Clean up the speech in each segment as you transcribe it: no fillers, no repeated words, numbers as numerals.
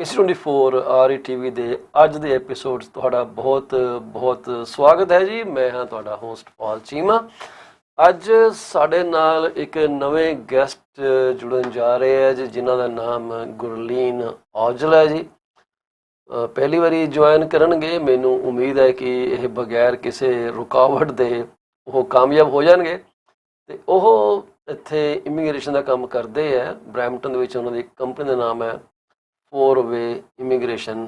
Ipsos RETV ਦੇ ਅੱਜ ਦੇ ਐਪੀਸੋਡ 'ਚ ਤੁਹਾਡਾ ਬਹੁਤ ਸਵਾਗਤ ਹੈ ਜੀ। ਮੈਂ ਹਾਂ ਤੁਹਾਡਾ ਹੋਸਟ ਪਾਲ ਚੀਮਾ। ਅੱਜ ਸਾਡੇ ਨਾਲ ਇੱਕ ਨਵੇਂ ਗੈਸਟ ਜੁੜਨ ਜਾ ਰਹੇ ਹੈ ਜੀ, ਜਿਨ੍ਹਾਂ ਦਾ ਨਾਮ ਗੁਰਲੀਨ ਔਜਲਾ ਹੈ ਜੀ। ਪਹਿਲੀ ਵਾਰੀ ਜੁਆਇਨ ਕਰਨਗੇ। ਮੈਨੂੰ ਉਮੀਦ ਹੈ ਕਿ ਇਹ ਬਗੈਰ ਕਿਸੇ ਰੁਕਾਵਟ ਦੇ ਉਹ ਕਾਮਯਾਬ ਹੋ ਜਾਣਗੇ। ਅਤੇ ਉਹ ਇੱਥੇ ਇਮੀਗ੍ਰੇਸ਼ਨ ਦਾ ਕੰਮ ਕਰਦੇ ਹੈ ਬਰੈਂਪਟਨ ਦੇ ਵਿੱਚ। ਉਹਨਾਂ ਦੀ ਕੰਪਨੀ ਦਾ ਨਾਮ ਹੈ Fourway Immigration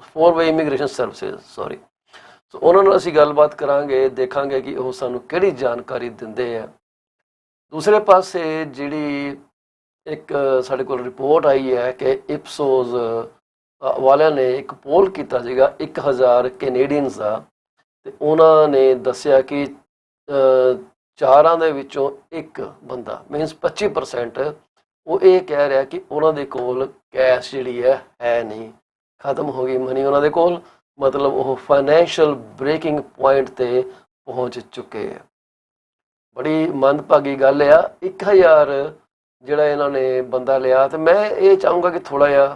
Fourway Immigration Services ਸੋ ਉਹਨਾਂ ਨਾਲ ਅਸੀਂ ਗੱਲਬਾਤ ਕਰਾਂਗੇ, ਦੇਖਾਂਗੇ ਕਿ ਉਹ ਸਾਨੂੰ ਕਿਹੜੀ ਜਾਣਕਾਰੀ ਦਿੰਦੇ ਆ। ਦੂਸਰੇ ਪਾਸੇ ਜਿਹੜੀ ਇੱਕ ਸਾਡੇ ਕੋਲ ਰਿਪੋਰਟ ਆਈ ਹੈ ਕਿ ਇਪਸੋਜ਼ ਵਾਲਿਆਂ ਨੇ ਇੱਕ ਪੋਲ ਕੀਤਾ ਸੀਗਾ 1000 ਕੈਨੇਡੀਅਨਸ ਦਾ, ਅਤੇ ਉਹਨਾਂ ਨੇ ਦੱਸਿਆ ਕਿ 4 ਦੇ ਵਿੱਚੋਂ ਇੱਕ ਬੰਦਾ ਮੀਨਸ 25% ਉਹ ਇਹ ਕਹਿ ਰਿਹਾ ਕਿ ਉਹਨਾਂ ਦੇ ਕੋਲ ਕੈਸ਼ ਜਿਹੜੀ ਹੈ ਨਹੀਂ, ਖਤਮ ਹੋ ਗਈ ਮਨੀ ਉਹਨਾਂ ਦੇ ਕੋਲ। ਮਤਲਬ ਉਹ ਫਾਈਨੈਂਸ਼ੀਅਲ ਬ੍ਰੇਕਿੰਗ ਪੁਆਇੰਟ 'ਤੇ ਪਹੁੰਚ ਚੁੱਕੇ ਆ। ਬੜੀ ਮੰਦਭਾਗੀ ਗੱਲ ਆ। 1000 ਜਿਹੜਾ ਇਹਨਾਂ ਨੇ ਬੰਦਾ ਲਿਆ, ਅਤੇ ਮੈਂ ਇਹ ਚਾਹੂੰਗਾ ਕਿ ਥੋੜ੍ਹਾ ਜਿਹਾ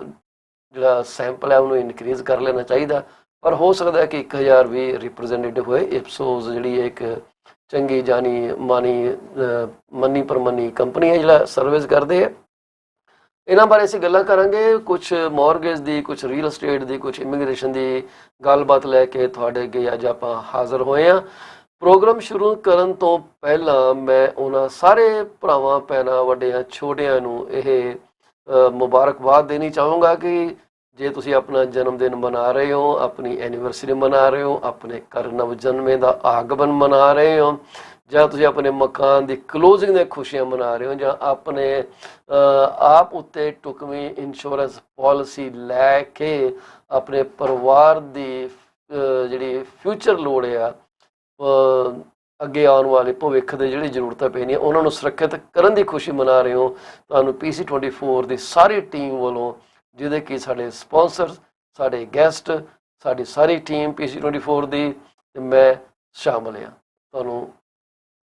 ਜਿਹੜਾ ਸੈਂਪਲ ਹੈ ਉਹਨੂੰ ਇਨਕਰੀਜ਼ ਕਰ ਲੈਣਾ ਚਾਹੀਦਾ। ਪਰ ਹੋ ਸਕਦਾ ਕਿ 1000 ਵੀ ਰਿਪਰੈਜ਼ੈਂਟੇਟਿਵ ਹੋਏ। ਇਪਸੋਜ਼ ਜਿਹੜੀ ਇੱਕ ਚੰਗੀ ਜਾਣੀ ਮੰਨੀ ਪ੍ਰਮੰਨੀ ਕੰਪਨੀ ਹੈ ਜਿਹੜਾ ਸਰਵਿਸ ਕਰਦੇ ਹੈ। ਇਹਨਾਂ ਬਾਰੇ ਅਸੀਂ ਗੱਲਾਂ ਕਰਾਂਗੇ, ਕੁਛ ਮੌਰਗੇਜ ਦੀ, ਕੁਛ ਰੀਅਲ estate ਦੀ, ਕੁਛ ਇਮੀਗ੍ਰੇਸ਼ਨ ਦੀ ਗੱਲਬਾਤ ਲੈ ਕੇ ਤੁਹਾਡੇ ਅੱਗੇ ਅੱਜ ਆਪਾਂ ਹਾਜ਼ਰ ਹੋਏ ਹਾਂ। ਪ੍ਰੋਗਰਾਮ ਸ਼ੁਰੂ ਕਰਨ ਤੋਂ ਪਹਿਲਾਂ ਮੈਂ ਉਹਨਾਂ ਸਾਰੇ ਭਰਾਵਾਂ ਭੈਣਾਂ ਵੱਡਿਆਂ ਛੋਟਿਆਂ ਨੂੰ ਇਹ ਮੁਬਾਰਕਬਾਦ ਦੇਣੀ ਚਾਹੂੰਗਾ ਕਿ ਜੇ ਤੁਸੀਂ ਆਪਣਾ ਜਨਮ ਦਿਨ ਮਨਾ ਰਹੇ ਹੋ, ਆਪਣੀ ਐਨੀਵਰਸਰੀ ਮਨਾ ਰਹੇ ਹੋ, ਆਪਣੇ ਘਰ ਨਵ ਜਨਮੇ ਦਾ ਆਗਮਨ ਮਨਾ ਰਹੇ ਹੋ, ਜਾਂ ਤੁਸੀਂ ਆਪਣੇ ਮਕਾਨ ਦੀ ਕਲੋਜ਼ਿੰਗ ਦੀਆਂ ਖੁਸ਼ੀਆਂ ਮਨਾ ਰਹੇ ਹੋ, ਜਾਂ ਆਪਣੇ ਆਪ ਉੱਤੇ ਢੁਕਵੀਂ ਇੰਸ਼ੋਰੈਂਸ ਪਾਲਿਸੀ ਲੈ ਕੇ ਆਪਣੇ ਪਰਿਵਾਰ ਦੀ ਜਿਹੜੀ ਫਿਊਚਰ ਲੋੜ ਆ, ਅੱਗੇ ਆਉਣ ਵਾਲੇ ਭਵਿੱਖ ਦੇ ਜਿਹੜੀ ਜ਼ਰੂਰਤਾਂ ਪੈਣੀਆਂ ਉਹਨਾਂ ਨੂੰ ਸੁਰੱਖਿਅਤ ਕਰਨ ਦੀ ਖੁਸ਼ੀ ਮਨਾ ਰਹੇ ਹੋ, ਤੁਹਾਨੂੰ PC24 ਦੀ ਸਾਰੀ ਟੀਮ ਵੱਲੋਂ, ਜਿਹਦੇ ਕਿ ਸਾਡੇ ਸਪੋਂਸਰ, ਸਾਡੇ ਗੈਸਟ, ਸਾਡੀ ਸਾਰੀ ਟੀਮ PC24 ਦੀ ਅਤੇ ਮੈਂ ਸ਼ਾਮਲ ਹਾਂ, ਤੁਹਾਨੂੰ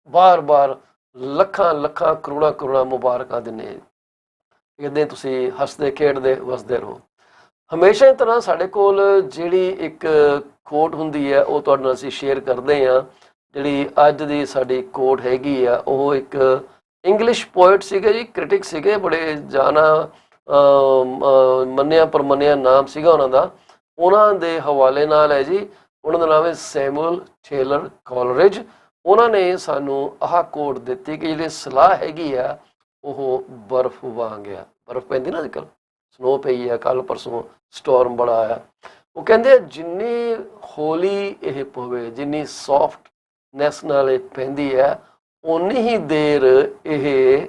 ਬਾਰ-ਬਾਰ ਲੱਖਾਂ ਕਰੋੜਾਂ ਮੁਬਾਰਕਾਂ ਦਿੰਦੇ। ਇੱਦਾਂ ਤੁਸੀਂ ਹੱਸਦੇ ਖੇਡਦੇ ਵਸਦੇ ਰਹੋ। ਹਮੇਸ਼ਾ ਹੀ ਤਰ੍ਹਾਂ ਸਾਡੇ ਕੋਲ ਜਿਹੜੀ ਇੱਕ ਕੋਟ ਹੁੰਦੀ ਹੈ ਉਹ ਤੁਹਾਡੇ ਨਾਲ ਅਸੀਂ ਸ਼ੇਅਰ ਕਰਦੇ ਹਾਂ। ਜਿਹੜੀ ਅੱਜ ਦੀ ਸਾਡੀ ਕੋਟ ਹੈਗੀ ਆ, ਉਹ ਇੱਕ ਇੰਗਲਿਸ਼ ਪੋਇਟ ਸੀਗੇ ਜੀ, ਕ੍ਰਿਟਿਕ ਸੀਗੇ, ਬੜੇ ਜਾਣਾ ਮੰਨਿਆ ਪ੍ਰਮੰਨਿਆ ਨਾਮ ਸੀਗਾ ਉਹਨਾਂ ਦਾ। ਉਹਨਾਂ ਦੇ ਹਵਾਲੇ ਨਾਲ ਹੈ ਜੀ। ਉਹਨਾਂ ਦਾ ਨਾਮ ਹੈ ਸੈਮੂਅਲ ਟੇਲਰ ਕੋਲਰਿਜ। ਉਹਨਾਂ ਨੇ ਸਾਨੂੰ ਆਹ ਕੋਟ ਦਿੱਤੀ ਕਿ ਜਿਹੜੀ ਸਲਾਹ ਹੈਗੀ ਆ ਉਹ ਬਰਫ਼ ਵਾਂਗ ਆ। ਬਰਫ਼ ਪੈਂਦੀ ਨਾ ਅੱਜ ਕੱਲ੍ਹ, ਸਨੋ ਪਈ ਆ, ਕੱਲ੍ਹ ਪਰਸੋਂ ਸਟੋਰਮ ਬੜਾ ਆਇਆ। ਉਹ ਕਹਿੰਦੇ ਜਿੰਨੀ ਹੌਲੀ ਇਹ ਪਵੇ, ਜਿੰਨੀ ਸੌਫਟਨੈਸ ਨਾਲ ਇਹ ਪੈਂਦੀ ਹੈ, ਓਨੀ ਹੀ ਦੇਰ ਇਹ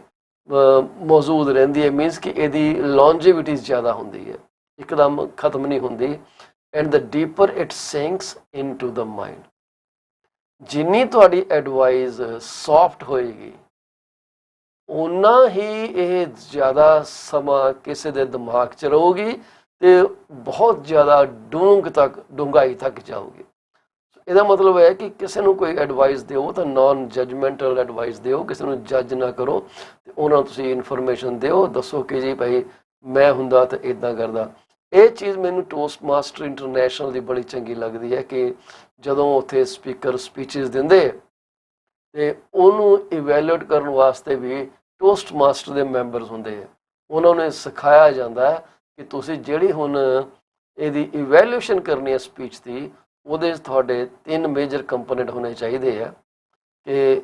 ਮੌਜੂਦ ਰਹਿੰਦੀ ਹੈ। ਮੀਨਸ ਕਿ ਇਹਦੀ ਲੌਂਜੀਵਿਟੀ ਜ਼ਿਆਦਾ ਹੁੰਦੀ ਹੈ, ਇੱਕਦਮ ਖਤਮ ਨਹੀਂ ਹੁੰਦੀ। And the deeper it sinks into the mind. ਜਿੰਨੀ ਤੁਹਾਡੀ ਐਡਵਾਈਸ ਸੌਫਟ ਹੋਏਗੀ, ਓਨਾ ਹੀ ਇਹ ਜ਼ਿਆਦਾ ਸਮਾਂ ਕਿਸੇ ਦੇ ਦਿਮਾਗ 'ਚ ਰਹੂਗੀ ਅਤੇ ਬਹੁਤ ਜ਼ਿਆਦਾ ਡੂੰਘਾਈ ਤੱਕ ਜਾਊਗੀ। ਇਹਦਾ ਮਤਲਬ ਹੈ ਕਿ ਕਿਸੇ ਨੂੰ ਕੋਈ ਐਡਵਾਈਸ ਦਿਓ ਤਾਂ ਨੋਨ ਜਜਮੈਂਟਲ ਐਡਵਾਈਸ ਦਿਓ, ਕਿਸੇ ਨੂੰ ਜੱਜ ਨਾ ਕਰੋ, ਅਤੇ ਉਹਨਾਂ ਨੂੰ ਤੁਸੀਂ ਇਨਫੋਰਮੇਸ਼ਨ ਦਿਓ, ਦੱਸੋ ਕਿ ਜੀ ਭਾਈ ਮੈਂ ਹੁੰਦਾ ਤਾਂ ਇੱਦਾਂ ਕਰਦਾ। ਇਹ ਚੀਜ਼ ਮੈਨੂੰ ਟੋਸਟ ਮਾਸਟਰ ਇੰਟਰਨੈਸ਼ਨਲ ਦੀ ਬੜੀ ਚੰਗੀ ਲੱਗਦੀ ਹੈ ਕਿ ਜਦੋਂ ਉੱਥੇ ਸਪੀਕਰ ਸਪੀਚਿਸ ਦਿੰਦੇ ਅਤੇ ਉਹਨੂੰ ਇਵੈਲੂਏਟ ਕਰਨ ਵਾਸਤੇ ਵੀ ਟੋਸਟ ਮਾਸਟਰ ਦੇ ਮੈਂਬਰਸ ਹੁੰਦੇ ਆ। ਉਹਨਾਂ ਨੂੰ ਸਿਖਾਇਆ ਜਾਂਦਾ ਹੈ ਕਿ ਤੁਸੀਂ ਜਿਹੜੀ ਹੁਣ ਇਹਦੀ ਇਵੈਲੂਏਸ਼ਨ ਕਰਨੀ ਹੈ ਸਪੀਚ ਦੀ, ਉਹਦੇ 'ਚ ਤੁਹਾਡੇ 3 ਮੇਜਰ ਕੰਪੋਨੈਂਟ ਹੋਣੇ ਚਾਹੀਦੇ ਆ ਕਿ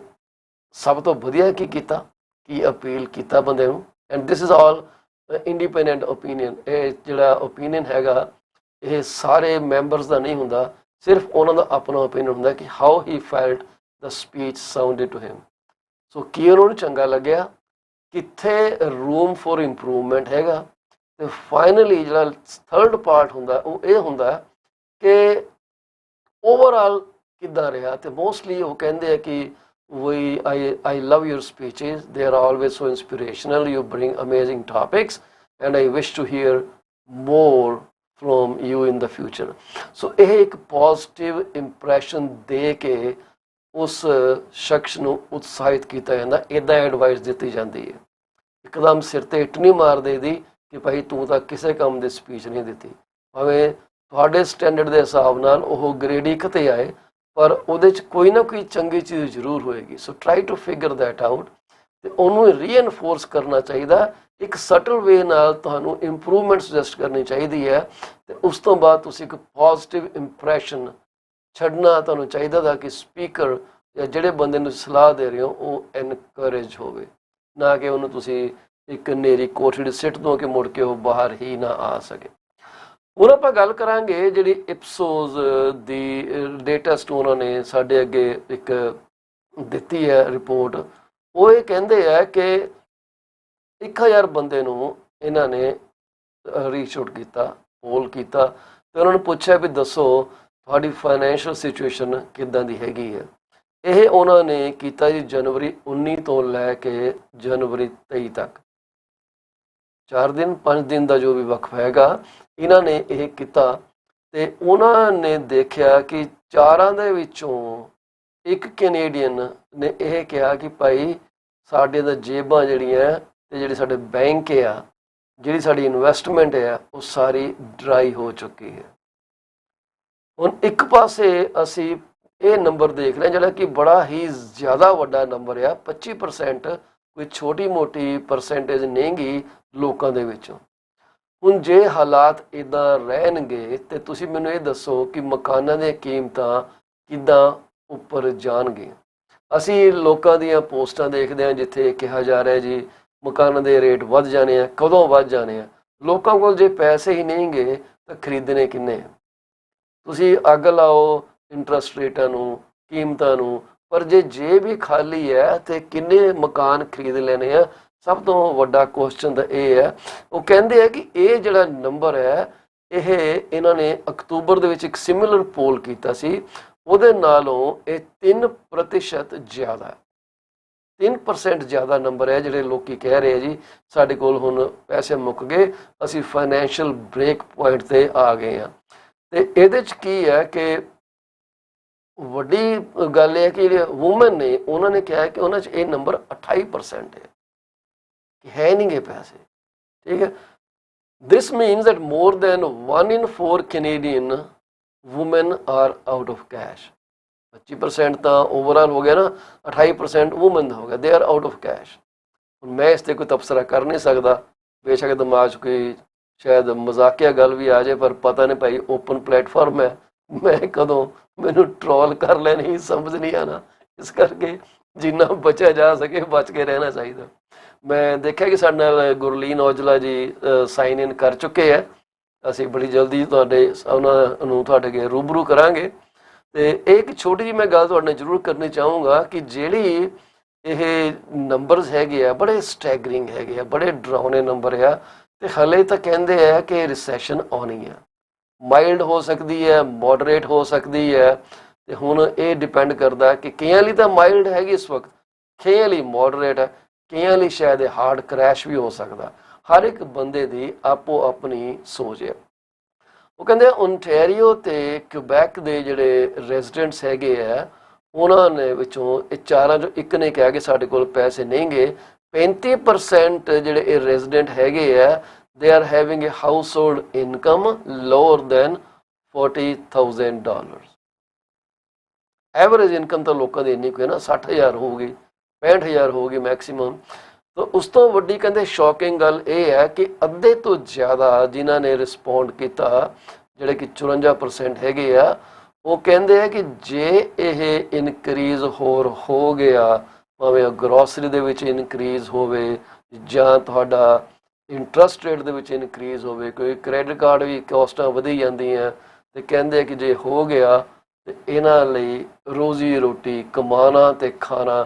ਸਭ ਤੋਂ ਵਧੀਆ ਕੀ ਕੀਤਾ, ਕੀ ਅਪੀਲ ਕੀਤਾ ਬੰਦੇ ਨੂੰ। And this is all independent opinion. ਇਹ ਜਿਹੜਾ ਓਪੀਨੀਅਨ ਹੈਗਾ ਇਹ ਸਾਰੇ ਮੈਂਬਰਸ ਦਾ ਨਹੀਂ ਹੁੰਦਾ, ਸਿਰਫ ਉਹਨਾਂ ਦਾ ਆਪਣਾ ਓਪੀਨੀਅਨ ਹੁੰਦਾ ਕਿ how he felt the speech sounded to him. So ਕੀ ਉਹਨਾਂ ਨੂੰ ਚੰਗਾ ਲੱਗਿਆ, ਕਿੱਥੇ ਰੂਮ ਫੋਰ ਇੰਪਰੂਵਮੈਂਟ ਹੈਗਾ। ਅਤੇ ਫਾਈਨਲੀ ਜਿਹੜਾ 3rd ਪਾਰਟ ਹੁੰਦਾ ਉਹ ਇਹ ਹੁੰਦਾ ਕਿ ਓਵਰਆਲ ਕਿੱਦਾਂ ਰਿਹਾ। ਅਤੇ ਮੋਸਟਲੀ ਉਹ ਕਹਿੰਦੇ ਆ ਕਿ I love your speeches, they are always so inspirational, you bring amazing topics and I wish to hear more from you in the future. So ਇਹ ਇੱਕ ਪੋਜ਼ਿਟਿਵ ਇੰਪ੍ਰੈਸ਼ਨ ਦੇ ਕੇ ਉਸ ਸ਼ਖਸ ਨੂੰ ਉਤਸ਼ਾਹਿਤ ਕੀਤਾ ਜਾਂਦਾ। ਇੱਦਾਂ ਐਡਵਾਈਸ ਦਿੱਤੀ ਜਾਂਦੀ ਹੈ। ਇੱਕਦਮ ਸਿਰ 'ਤੇ ਇੱਟ ਨਹੀਂ ਮਾਰ ਦੇਈਦੀ, कि भाई तू तो किसी काम की स्पीच नहीं दी, भावें तुहाडे स्टैंडर्ड के हिसाब नाल ओह ग्रेड 1 ते आए, पर उहदे च कोई ना कोई चंगी चीज़ जरूर होएगी। So try to figure that out, तो उन्होंने रीएनफोर्स करना चाहिए। एक सटल वे नाल तुहानूं इंप्रूवमेंट सुजैसट करनी चाहिए है, तो उस तो बाद तुसीं एक पॉजिटिव इंप्रैशन छड्डना तुहानूं चाहिए था कि स्पीकर या जिहड़े बंदे नूं सलाह दे रहे हो वो एनकरेज होवे, ना कि उन्होंने तुसीं एक नेरी कोठड़ी सिट दो कि मुड़ के वो बाहर ही ना आ सके। ਹੁਣ ਆਪਾਂ ਗੱਲ ਕਰਾਂਗੇ ਜਿਹੜੀ ਇਪਸੋਸ ਦੀ ਲੇਟੈਸਟ ਉਹਨਾਂ ਨੇ ਸਾਡੇ ਅੱਗੇ ਇੱਕ ਦਿੱਤੀ ਹੈ ਰਿਪੋਰਟ। ਉਹ ਇਹ ਕਹਿੰਦੇ ਆ ਕਿ 1000 ਬੰਦੇ ਨੂੰ ਇਹਨਾਂ ਨੇ ਰੀਚ ਆਊਟ ਕੀਤਾ, ਪੋਲ ਕੀਤਾ, ਤੇ ਉਹਨਾਂ ਨੂੰ ਪੁੱਛਿਆ ਵੀ ਦੱਸੋ ਤੁਹਾਡੀ ਫਾਈਨੈਂਸ਼ੀਅਲ ਸਿਚੁਏਸ਼ਨ ਕਿੱਦਾਂ ਦੀ ਹੈਗੀ ਹੈ। ਇਹ ਉਹਨਾਂ ਨੇ ਕੀਤਾ ਜੀ ਜਨਵਰੀ 19 ਤੋਂ ਲੈ ਕੇ ਜਨਵਰੀ 23 ਤੱਕ, 4 ਦਿਨ 5 दिन का जो भी वक्फ हैगा इन्होंने ये किया। तो उन्होंने देखा कि 4 ਦੇ ਵਿੱਚੋਂ एक कैनेडियन ने यह कहा कि भाई साढ़े दा जेबां जिहड़ियां ते जिहड़े साडे बैंक आ, जिहड़ी साडी इन्वेस्टमेंट है वो सारी ड्राई हो चुकी है। हुण एक पासे असी ये नंबर देख रहे जिहड़ा कि बड़ा ही ज़्यादा वड्डा नंबर आ, 25% कोई छोटी मोटी परसेंटेज नहीं गी लोगों के विचों। हुण जे हालात इदां रहणगे तो तुसीं मैनूं ये दसो कि मकानां दी कीमतां किदां उपर जाणगे। असीं लोकां दीयां पोस्टां देखदे हां जिथे कहा जा रहा है जी मकानां दे रेट वध जाने हैं, कदों वध जाने हैं। लोकां कोल जे पैसे ही नहीं गए तो खरीदने किन्ने? तुसीं अग लाओ इंटरस्ट रेटां नूं, कीमतां नूं, पर जे जेब ही खाली है तो किन्ने मकान खरीद लेने हैं? सब तो वड्डा क्वेश्चन तो ये है। वो कहते हैं कि ये जिहड़ा नंबर है ये इन्होंने अक्तूबर दे विच एक सिमिलर पोल कीता सी, उहदे नालों ये 3% ज़्यादा, 3% ज़्यादा नंबर है। जिहड़े लोग कह रहे हैं जी साडे कोल हुण पैसे मुक गए, असीं फाइनैंशियल ब्रेक पॉइंट ते आ गए हैं। तो इहदे च की है कि वड्डी गल है कि वूमन ने उन्होंने कहा कि उन्हां च ये नंबर 28% है कि है नहीं गए पैसे। ठीक है, this means that more than 1 in 4 Canadian women are out of cash. 25% तो ओवरऑल हो गया ना, 28% वूमेन हो गया, they are out of cash. मैं इस पर कोई तबसरा कर नहीं सकता, बेशक दिमाग कोई शायद मजाकिया गल भी आ जाए, पर पता नहीं भाई ओपन प्लेटफॉर्म है, मैं कदों मैनू ट्रोल कर लेनी समझ नहीं आना, इस करके जिन्ना बचा जा सके बच के रहना चाहिए। मैं देखा कि साडे नाल गुरलीन औजला जी साइन इन कर चुके हैं, असी बड़ी जल्दी तुहाडे उन्हां नूं तुहाडे अगे रूबरू करांगे। तो एक छोटी जी मैं गल तुहाडे नाल जरूर करनी चाहूँगा कि जिहड़ी ये नंबरस हैगे आ बड़े स्टैगरिंग हैगे आ, बड़े डरावने नंबर आ, तो हले तो कहते हैं कि रिसैशन आनी है, माइल्ड हो सकती है, मॉडरेट हो सकती है। तो हुण ये डिपेंड करता कि कईयां लई तां माइल्ड हैगी इस वक्त, कईयां लई मॉडरेट है, कईयां लई शायद हार्ड क्रैश भी हो सकता। हर एक बंदे की आपो अपनी सोच है। वो कहते ओनटैरियो ते क्यूबैक के जिहड़े रेजिडेंट्स हैगे आ उन्होंने विचों चारां चों एक ने कहा कि साडे कोल पैसे नहीं गए। 35% जिहड़े रेजिडेंट हैगे आ they are having a household income lower than $40,000। Average income तो लोगों की इन्नी कोई ना 60,000 होगी, 65,000 होगी मैक्सीमम। तो उस तो वड्डी कहते शॉकिंग गल ये है कि अद्धे तो ज़्यादा जिन्हों ने रिस्पोंड किया जिहड़े कि 54% हैगे आ, वो कहते हैं कि जे ये इनक्रीज़ होर हो गया, भावें ग्रोसरी दे विच इनक्रीज़ होवे जां तुहाडा इंटरस्ट रेट दे विच इनक्रीज़ होवे, कोई क्रेडिट कार्ड भी कॉस्टां वधी जांदियां, ते कहंदे कि जे हो गया तो इन्हां लई रोज़ी रोटी कमाना ते खाना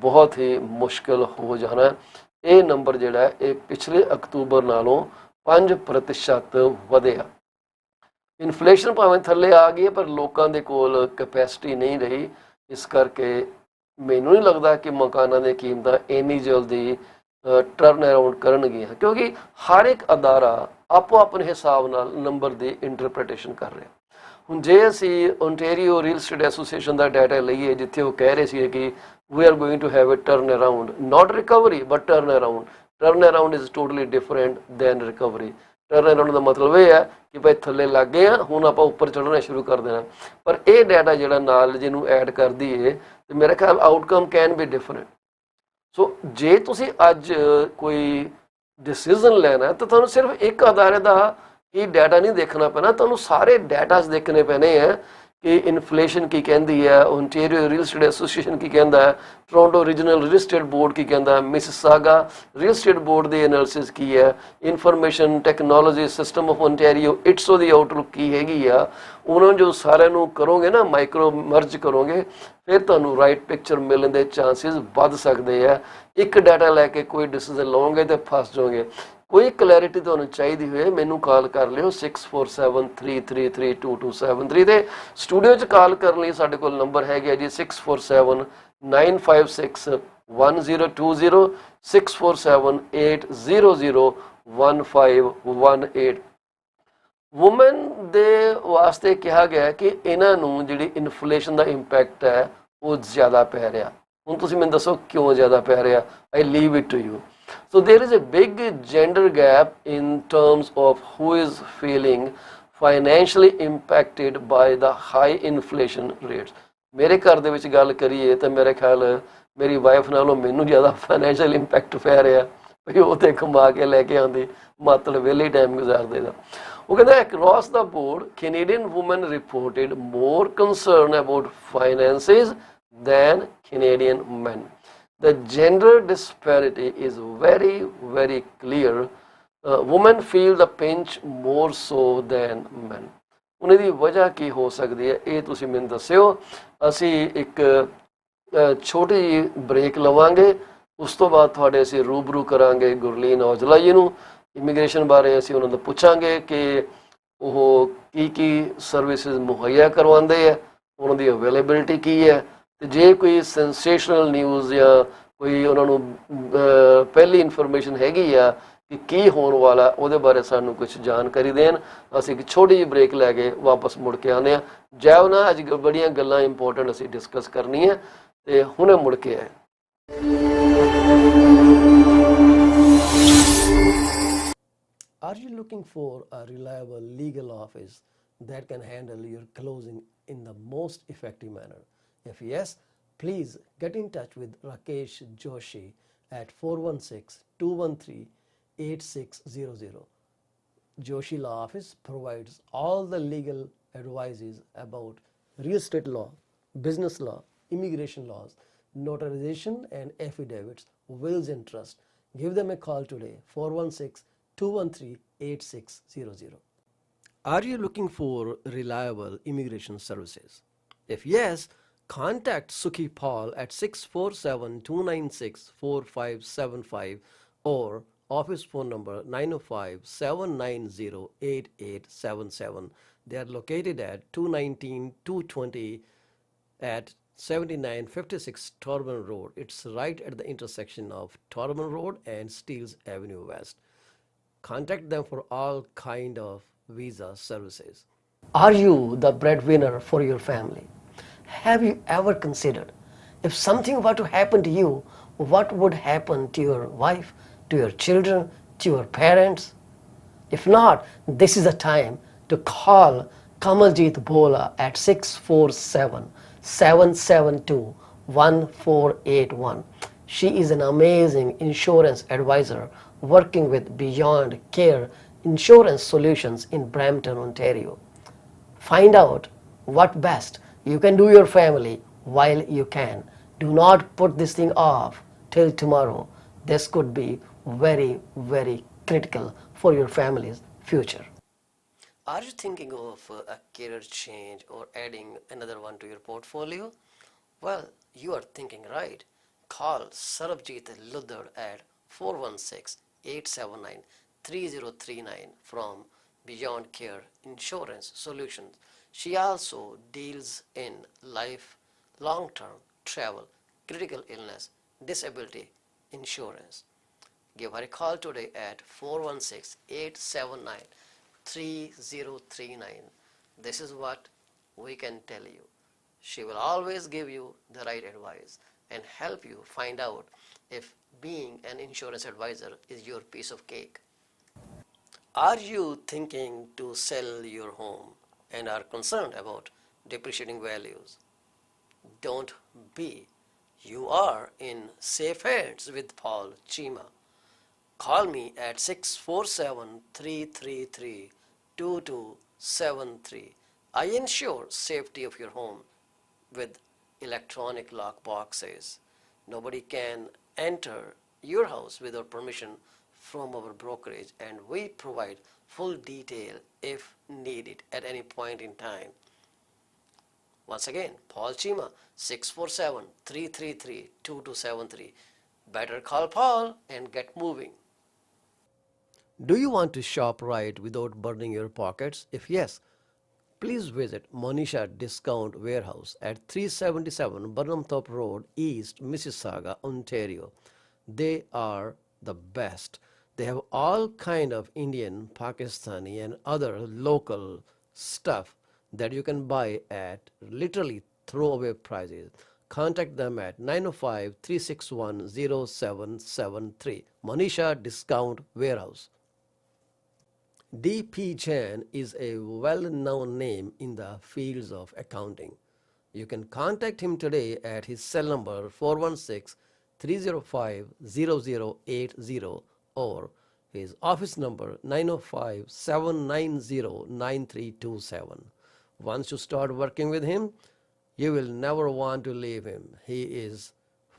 बहुत ही मुश्किल हो जाना। ये नंबर जिहड़ा है पिछले अक्तूबर नालों 5% वधिया। इन्फ्लेशन भावें थल्ले आ गई है पर लोगों के कोल कैपेसिटी नहीं रही, इस करके मैनूं नहीं लगता कि मकानां दी कीमतां इन्नी जल्दी टर्न अराउंड करनगियां, क्योंकि हर एक अदारा आपो अपने हिसाब नाल नंबर की इंटरप्रटेशन कर रहा। हुण जे असीं ओनटेरियो रील एस्टेट एसोसीएशन का डाटा लईए जिथे वो कह रहे थे कि we are going to have a turnaround, not recovery but turnaround, turnaround is totally different than recovery. Turnaround ਦਾ ਮਤਲਬ ਇਹ ਹੈ ਕਿ ਭਾਈ ਥੱਲੇ ਲੱਗ ਗਏ ਆ, ਹੁਣ ਆਪਾਂ ਉੱਪਰ ਚੜ੍ਹਨਾ ਸ਼ੁਰੂ ਕਰ ਦੇਣਾ। ਪਰ ਇਹ ਡਾਟਾ ਜਿਹੜਾ ਨਾਲ ਜਿਹਨੂੰ ਐਡ ਕਰਦੀ ਏ ਤੇ ਮੇਰੇ ਖਿਆਲ ਆਊਟਕਮ ਕੈਨ ਬੀ ਡਿਫਰੈਂਟ। ਸੋ ਜੇ ਤੁਸੀਂ ਅੱਜ ਕੋਈ ਡਿਸੀਜ਼ਨ ਲੈਣਾ ਤਾਂ ਤੁਹਾਨੂੰ ਸਿਰਫ ਇੱਕ ਅਦਾਰੇ ਦਾ ਹੀ ਡਾਟਾ ਨਹੀਂ ਦੇਖਣਾ ਪੈਣਾ, ਤੁਹਾਨੂੰ ਸਾਰੇ ਡਾਟਾਸ ਦੇਖਣੇ ਪੈਣੇ ਆ ਕਿ ਇਨਫਲੇਸ਼ਨ ਕੀ ਕਹਿੰਦੀ ਹੈ, ਓਨਟੇਰੀਓ ਰੀਅਲ ਸਟੇਟ ਐਸੋਸੀਏਸ਼ਨ ਕੀ ਕਹਿੰਦਾ ਹੈ, Toronto regional real estate board ਕੀ ਕਹਿੰਦਾ ਹੈ, ਮਿਸਿਸਾਗਾ ਰੀਅਲ ਸਟੇਟ ਬੋਰਡ ਦੀ ਐਨਾਲਿਸਿਸ ਕੀ ਹੈ, information technology system of Ontario ਇਟਸੋ ਦੀ ਆਊਟਲੁੱਕ ਕੀ ਹੈਗੀ ਆ। ਉਹਨਾਂ ਨੂੰ ਜੋ ਸਾਰਿਆਂ ਨੂੰ ਕਰੋਗੇ ਨਾ, ਮਾਈਕਰੋ ਮਰਜ ਕਰੋਗੇ, ਫਿਰ ਤੁਹਾਨੂੰ ਰਾਈਟ ਪਿਕਚਰ ਮਿਲਣ ਦੇ ਚਾਂਸਿਸ ਵੱਧ ਸਕਦੇ ਆ। ਇੱਕ ਡਾਟਾ ਲੈ ਕੇ ਕੋਈ ਡਿਸੀਜ਼ਨ ਲਓਗੇ ਤੇ ਫਸ ਜਾਓਗੇ। ਕੋਈ ਕਲੈਰਿਟੀ ਤੁਹਾਨੂੰ ਚਾਹੀਦੀ ਹੋਏ ਮੈਨੂੰ ਕਾਲ ਕਰ ਲਿਓ 6473332273 ਤੇ ਸਟੂਡੀਓ 'ਚ ਕਾਲ ਕਰਨ ਲਈ ਸਾਡੇ ਕੋਲ ਨੰਬਰ ਹੈਗਾ ਜੀ 6479561020 6478001518। ਵੂਮਨ ਦੇ ਵਾਸਤੇ ਕਿਹਾ ਗਿਆ ਕਿ ਇਹਨਾਂ ਨੂੰ ਜਿਹੜੀ ਇਨਫਲੇਸ਼ਨ ਦਾ ਇੰਪੈਕਟ ਹੈ ਉਹ ਜ਼ਿਆਦਾ ਪੈ ਰਿਹਾ। ਹੁਣ ਤੁਸੀਂ ਮੈਨੂੰ ਦੱਸੋ ਕਿਉਂ ਜ਼ਿਆਦਾ ਪੈ ਰਿਹਾ? I leave it to you. So there is a big gender gap in terms of who is feeling financially impacted by the high inflation rates. ਮੇਰੇ ਘਰ ਦੇ ਵਿੱਚ ਗੱਲ ਕਰੀਏ ਤਾਂ ਮੇਰੇ ਖਿਆਲ ਮੇਰੀ ਵਾਈਫ ਨਾਲੋਂ ਮੈਨੂੰ ਜ਼ਿਆਦਾ ਫਾਈਨੈਂਸ਼ੀਅਲ ਇੰਪੈਕਟ ਪੈ ਰਿਹਾ ਵੀ ਉਹ ਤੇ ਕਮਾ ਕੇ ਲੈ ਕੇ ਆਉਂਦੀ, ਮਾਤੜ ਵਿਹਲੇ ਟਾਈਮ ਗੁਜ਼ਾਰਦੇ ਦਾ। ਉਹ ਕਹਿੰਦਾ across the board Canadian women reported more concern about finances than Canadian men. The gender disparity is very, very clear. Women feel the pinch more so than men. ਉਹਨਾਂ ਦੀ ਵਜ੍ਹਾ ਕੀ ਹੋ ਸਕਦੀ ਹੈ ਇਹ ਤੁਸੀਂ ਮੈਨੂੰ ਦੱਸਿਓ। ਅਸੀਂ ਇੱਕ ਛੋਟੀ ਜਿਹੀ ਬ੍ਰੇਕ ਲਵਾਂਗੇ, ਉਸ ਤੋਂ ਬਾਅਦ ਤੁਹਾਡੇ ਅਸੀਂ ਰੂਬਰੂ ਕਰਾਂਗੇ ਗੁਰਲੀਨ ਔਜਲਾ ਜੀ ਨੂੰ। ਇਮੀਗ੍ਰੇਸ਼ਨ ਬਾਰੇ ਅਸੀਂ ਉਹਨਾਂ ਤੋਂ ਪੁੱਛਾਂਗੇ ਕਿ ਉਹ ਕੀ ਸਰਵਿਸਿਜ਼ ਮੁਹੱਈਆ ਕਰਵਾਉਂਦੇ ਹੈ, ਉਹਨਾਂ ਦੀ ਅਵੇਲੇਬਿਲਿਟੀ ਕੀ ਹੈ, ਤੇ ਜੇ ਕੋਈ ਸੈਂਸੇਸ਼ਨਲ ਨਿਊਜ਼ ਜਾਂ ਕੋਈ ਉਹਨਾਂ ਨੂੰ ਪਹਿਲੀ ਇਨਫੋਰਮੇਸ਼ਨ ਹੈਗੀ ਆ ਕਿ ਕੀ ਹੋਣ ਵਾਲਾ ਉਹਦੇ ਬਾਰੇ ਸਾਨੂੰ ਕੁਝ ਜਾਣਕਾਰੀ ਦੇਣ। ਅਸੀਂ ਇੱਕ ਛੋਟੀ ਜਿਹੀ ਬ੍ਰੇਕ ਲੈ ਕੇ ਵਾਪਸ ਮੁੜ ਕੇ ਆਉਂਦੇ ਹਾਂ। ਜਾਓ ਨਾ, ਅੱਜ ਬੜੀਆਂ ਗੱਲਾਂ ਇੰਪੋਰਟੈਂਟ ਅਸੀਂ ਡਿਸਕਸ ਕਰਨੀਆਂ ਤੇ ਹੁਣੇ ਮੁੜ ਕੇ ਆਏ। Are you looking for a reliable legal office that can handle your closing in the most effective manner? If yes, please get in touch with Rakesh Joshi at 416-213-8600. Joshi Law Office provides all the legal advices about real estate law, business law, immigration laws, notarization and affidavits, wills and trust. Give them a call today, 416-213-8600. Are you looking for reliable immigration services? If yes, contact Sukhi Paul at 647-296-4575 or office phone number 905-790-8877. They are located at 219-220 at 7956 Torban Road. It's right at the intersection of Torban Road and Steeles Avenue West. Contact them for all kind of visa services. Are you the breadwinner for your family? Have you ever considered if something were to happen to you, what would happen to your wife, to your children, to your parents? If not, this is the time to call Kamaljeet Bhola at 647-772-1481. She is an amazing insurance advisor working with Beyond Care Insurance Solutions in Brampton, Ontario. Find out what best you can do your family while you can. Do not put this thing off till tomorrow. This could be very, very critical for your family's future. Are you thinking of a career change or adding another one to your portfolio? Well, you are thinking right. Call Sarabjit Luddar at 416-879-3039 from Beyond Care Insurance Solutions. She also deals in life, long-term, travel, critical illness, disability insurance. Give her a call today at 416-879-3039. This is what we can tell you. She will always give you the right advice and help you find out if being an insurance advisor is your piece of cake. Are you thinking to sell your home and are concerned about depreciating values? Don't be. You are in safe hands with Paul Chima. Call me at 647-333-2273. I ensure safety of your home with electronic lock boxes. Nobody can enter your house without permission from our brokerage, and we provide full detail if needed at any point in time. Once again, Paul Chima, 647-333-2273. Better call Paul and get moving. Do you want to shop right without burning your pockets? If yes, please visit Monisha Discount Warehouse at 377 Burnhamthorpe Road, East Mississauga, Ontario. They are the best. They have all kind of Indian, Pakistani and other local stuff that you can buy at literally throwaway prices. Contact them at 905-361-0773. Monisha Discount Warehouse. D.P. Jain is a well-known name in the fields of accounting. You can contact him today at his cell number 416-305-0080 or his office number 905-790-9327. Once you start working with him, you will never want to leave him. He is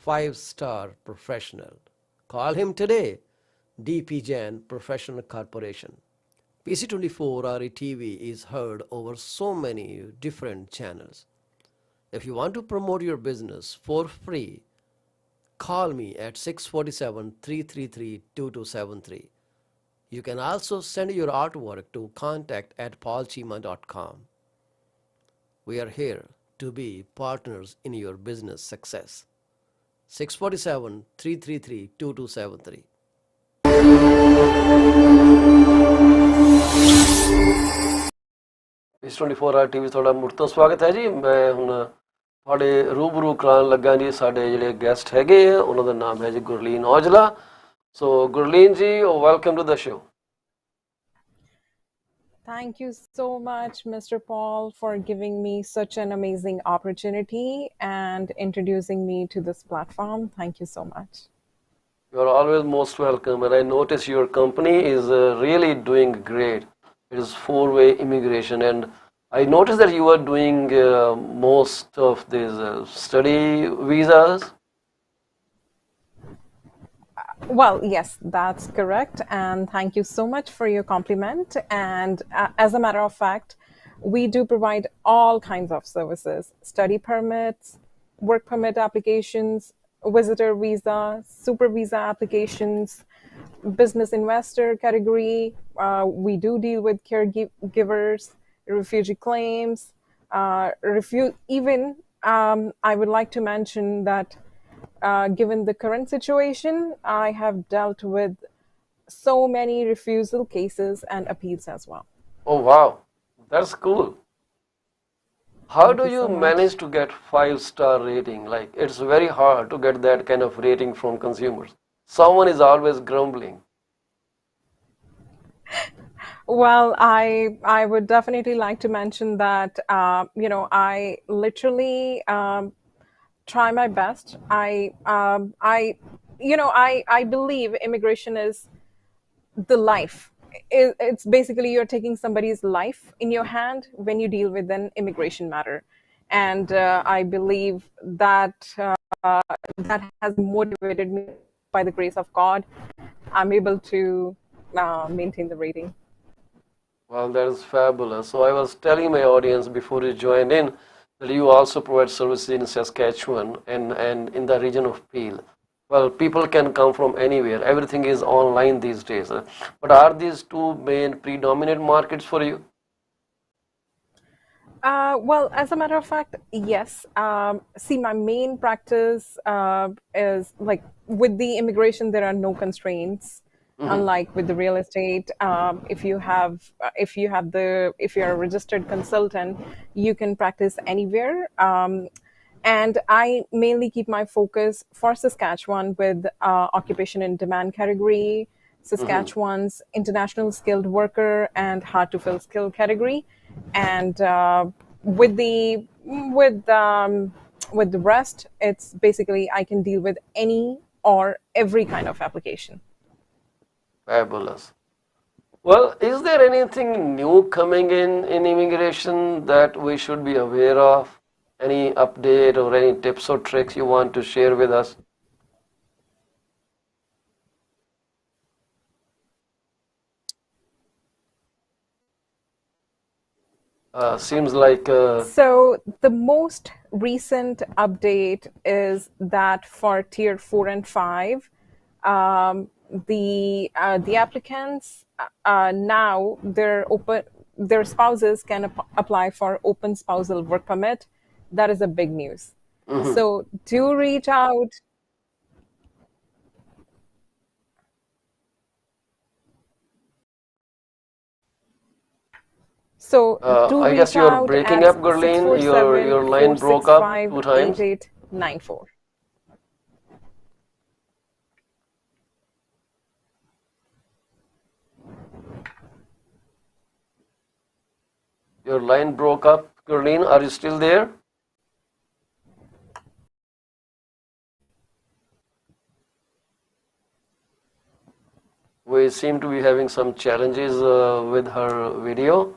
5-star professional. Call him today. D.P. Jain Professional Corporation. PC24 RE-TV is heard over so many different channels. If you want to promote your business for free, call me at 647-333-2273. You can also send your artwork to contact@paulchima.com. We are here to be partners in your business success. 647-333-2273. Ipsos 24 TV ਤੁਹਾਡਾ ਮੁੜ ਤੋਂ ਸਵਾਗਤ ਹੈ ਜੀ। ਮੈਂ ਹੁਣ ਤੁਹਾਡੇ ਰੂਬਰੂ ਕਰਾਉਣ ਲੱਗਾ ਜੀ ਸਾਡੇ ਜਿਹੜੇ ਗੈਸਟ ਹੈਗੇ ਆ ਉਹਨਾਂ ਦਾ ਨਾਮ ਹੈ ਜੀ Gurleen Aujla. So Gurleen ji, welcome to the show. Thank you so much, Mr. Paul, for giving me such an amazing opportunity and introducing me to this platform. Thank you so much. You are always most welcome, and I notice your company is really doing great. It is Fourway Immigration, and I noticed that you are doing most of these study visas. Well, yes, that's correct. And thank you so much for your compliment. And as a matter of fact, we do provide all kinds of services: study permits, work permit applications, visitor visa, super visa applications, business investor category. We do deal with caregivers, refugee claims, even I would like to mention that given the current situation, I have dealt with so many refusal cases and appeals as well. Oh, wow. That's cool. How Thank do you you so much. manage to get 5-star rating? Like, it's very hard to get that kind of rating from consumers. Someone is always grumbling. Well, I would definitely like to mention that I literally try my best. I believe immigration is the life. It's basically you're taking somebody's life in your hand when you deal with an immigration matter, and I believe that that has motivated me. By the grace of God, I'm able to maintain the rating. Well, that is fabulous. So I was telling my audience before you joined in that you also provide services in Saskatchewan and in the region of Peel. Well, people can come from anywhere. Everything is online these days. But are these two main predominant markets for you? Well, as a matter of fact, yes. See, my main practice is like with the immigration, there are no constraints. Unlike with the real estate, if you're a registered consultant, you can practice anywhere. And I mainly keep my focus for Saskatchewan with occupation in demand category, Saskatchewan's international skilled worker and hard to fill skill category, and with the rest, it's basically I can deal with any or every kind of application. Fabulous. Well, is there anything new coming in immigration that we should be aware of? Any update or any tips or tricks you want to share with us? Seems like So the most recent update is that for tier 4 and 5, um, the applicants now their spouses can apply for open spousal work permit. That is a big news. So do reach out. So do I guess reach you're out breaking at up, six Gurleen. four Your seven line four broke six up five 2 times. 8894. Your line broke up, Gurleen. Are you still there? We seem to be having some challenges with her video.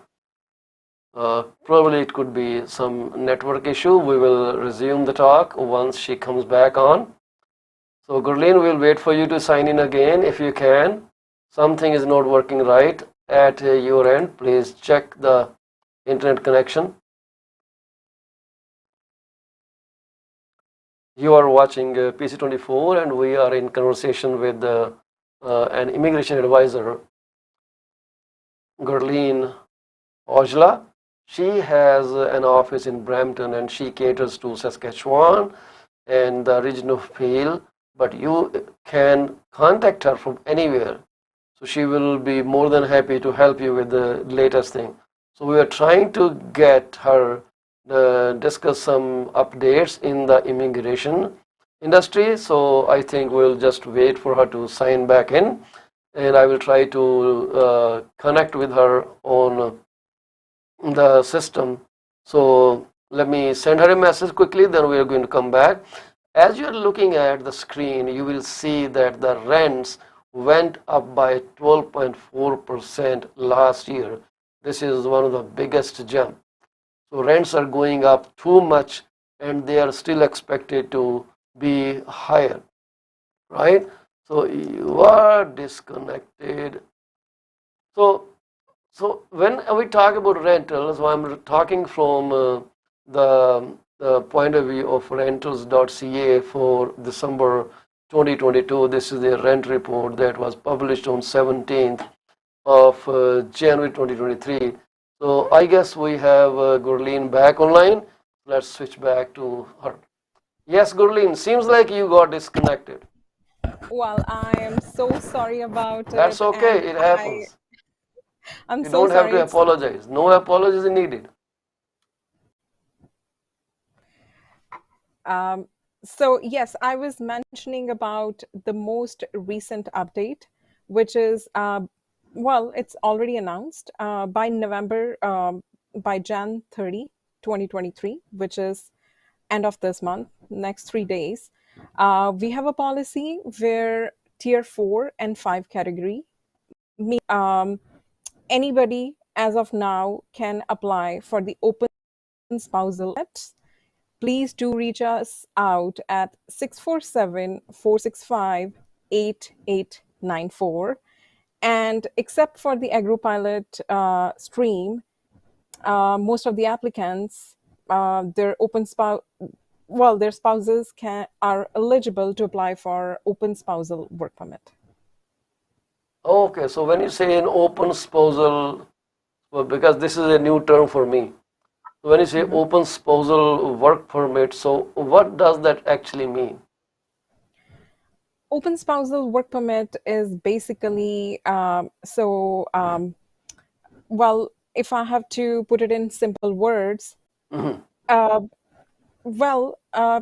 Probably it could be some network issue. We will resume the talk once she comes back on. So Gurleen, we'll wait for you to sign in again if you can. Something is not working right at your end. Please check the internet connection. You are watching PC24 and we are in conversation with an immigration advisor, Gurleen Aujla. She has an office in Brampton and she caters to Saskatchewan and the region of Peel, but you can contact her from anywhere. So she will be more than happy to help you with the latest thing. So we are trying to get her discuss some updates in the immigration industry. So I think we'll just wait for her to sign back in, and I will try to connect with her on the system. So let me send her a message quickly, then we are going to come back. As you're looking at the screen, you will see that the rents went up by 12.4% last year. This is one of the biggest jump. So rents are going up too much and they are still expected to be higher, right? So you are disconnected. So when we talk about rentals, I'm talking from the point of view of rentals.ca for December 2022. This is the rent report that was published on 17th of January 2023. So I guess we have Gurleen back online. Let's switch back to her. Yes, Gurleen, seems like you got disconnected. Well, I am so sorry about That's it, okay, and it happens. I'm You so don't have sorry. to apologize. No apologies needed. So yes, I was mentioning about the most recent update, which is well, it's already announced by November, by Jan 30, 2023, which is end of this month, next 3 days. We have a policy where tier 4 and 5 category, anybody as of now can apply for the open spousal. Please do reach us out at 647-465-8894. And except for the AgroPilot stream, most of the applicants, their their spouses are eligible to apply for open spousal work permit. Okay, so when you say an open spousal, well, because this is a new term for me. So when you say open spousal work permit, so what does that actually mean? Open spousal work permit is basically well, if I have to put it in simple words, uh, Well,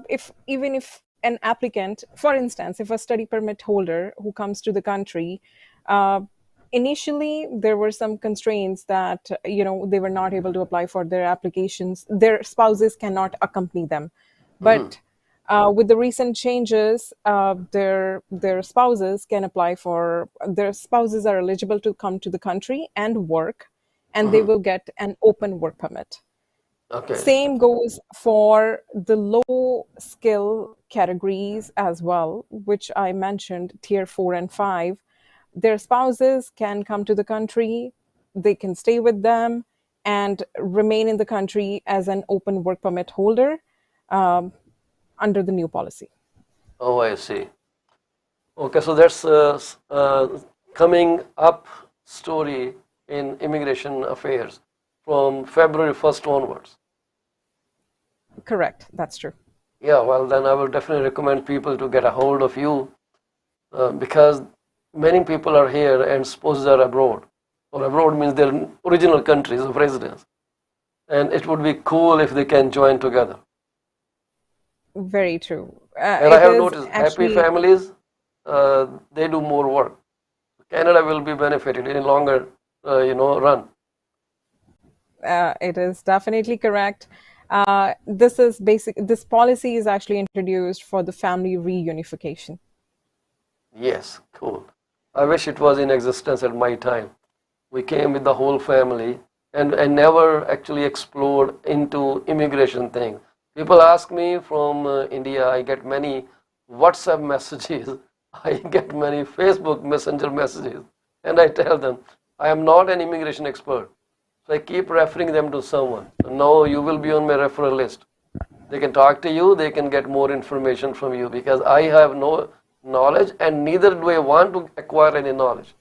if even if an applicant, for instance, if a study permit holder who comes to the country, uh, initially there were some constraints that they were not able to apply for their applications. Their spouses cannot accompany them, but with the recent changes, their spouses can apply for. Their spouses are eligible to come to the country and work, and they will get an open work permit. Okay. Same goes for the low skill categories as well, which I mentioned, tier 4 and 5. Their spouses can come to the country, they can stay with them, and remain in the country as an open work permit holder um, under the new policy. Oh, I see. Okay, so that's coming up story in immigration affairs from February 1st onwards. Correct, that's true. Yeah, well, then I will definitely recommend people to get a hold of you because many people are here and spouses are abroad. Or abroad means their original countries of residence. And it would be cool if they can join together. Very true. And I It have is noticed happy actually, families, they do more work. Canada will be benefited in longer, run. it is definitely correct. This policy is actually introduced for the family reunification. Yes, cool. I wish it was in existence at my time. We came with the whole family and I never actually explored into immigration thing. People ask me from India, I get many WhatsApp messages, I get many Facebook Messenger messages, and I tell them, I am not an immigration expert. So I keep referring them to someone. Now you will be on my referral list. They can talk to you, they can get more information from you because I have no knowledge and neither do I want to acquire any knowledge.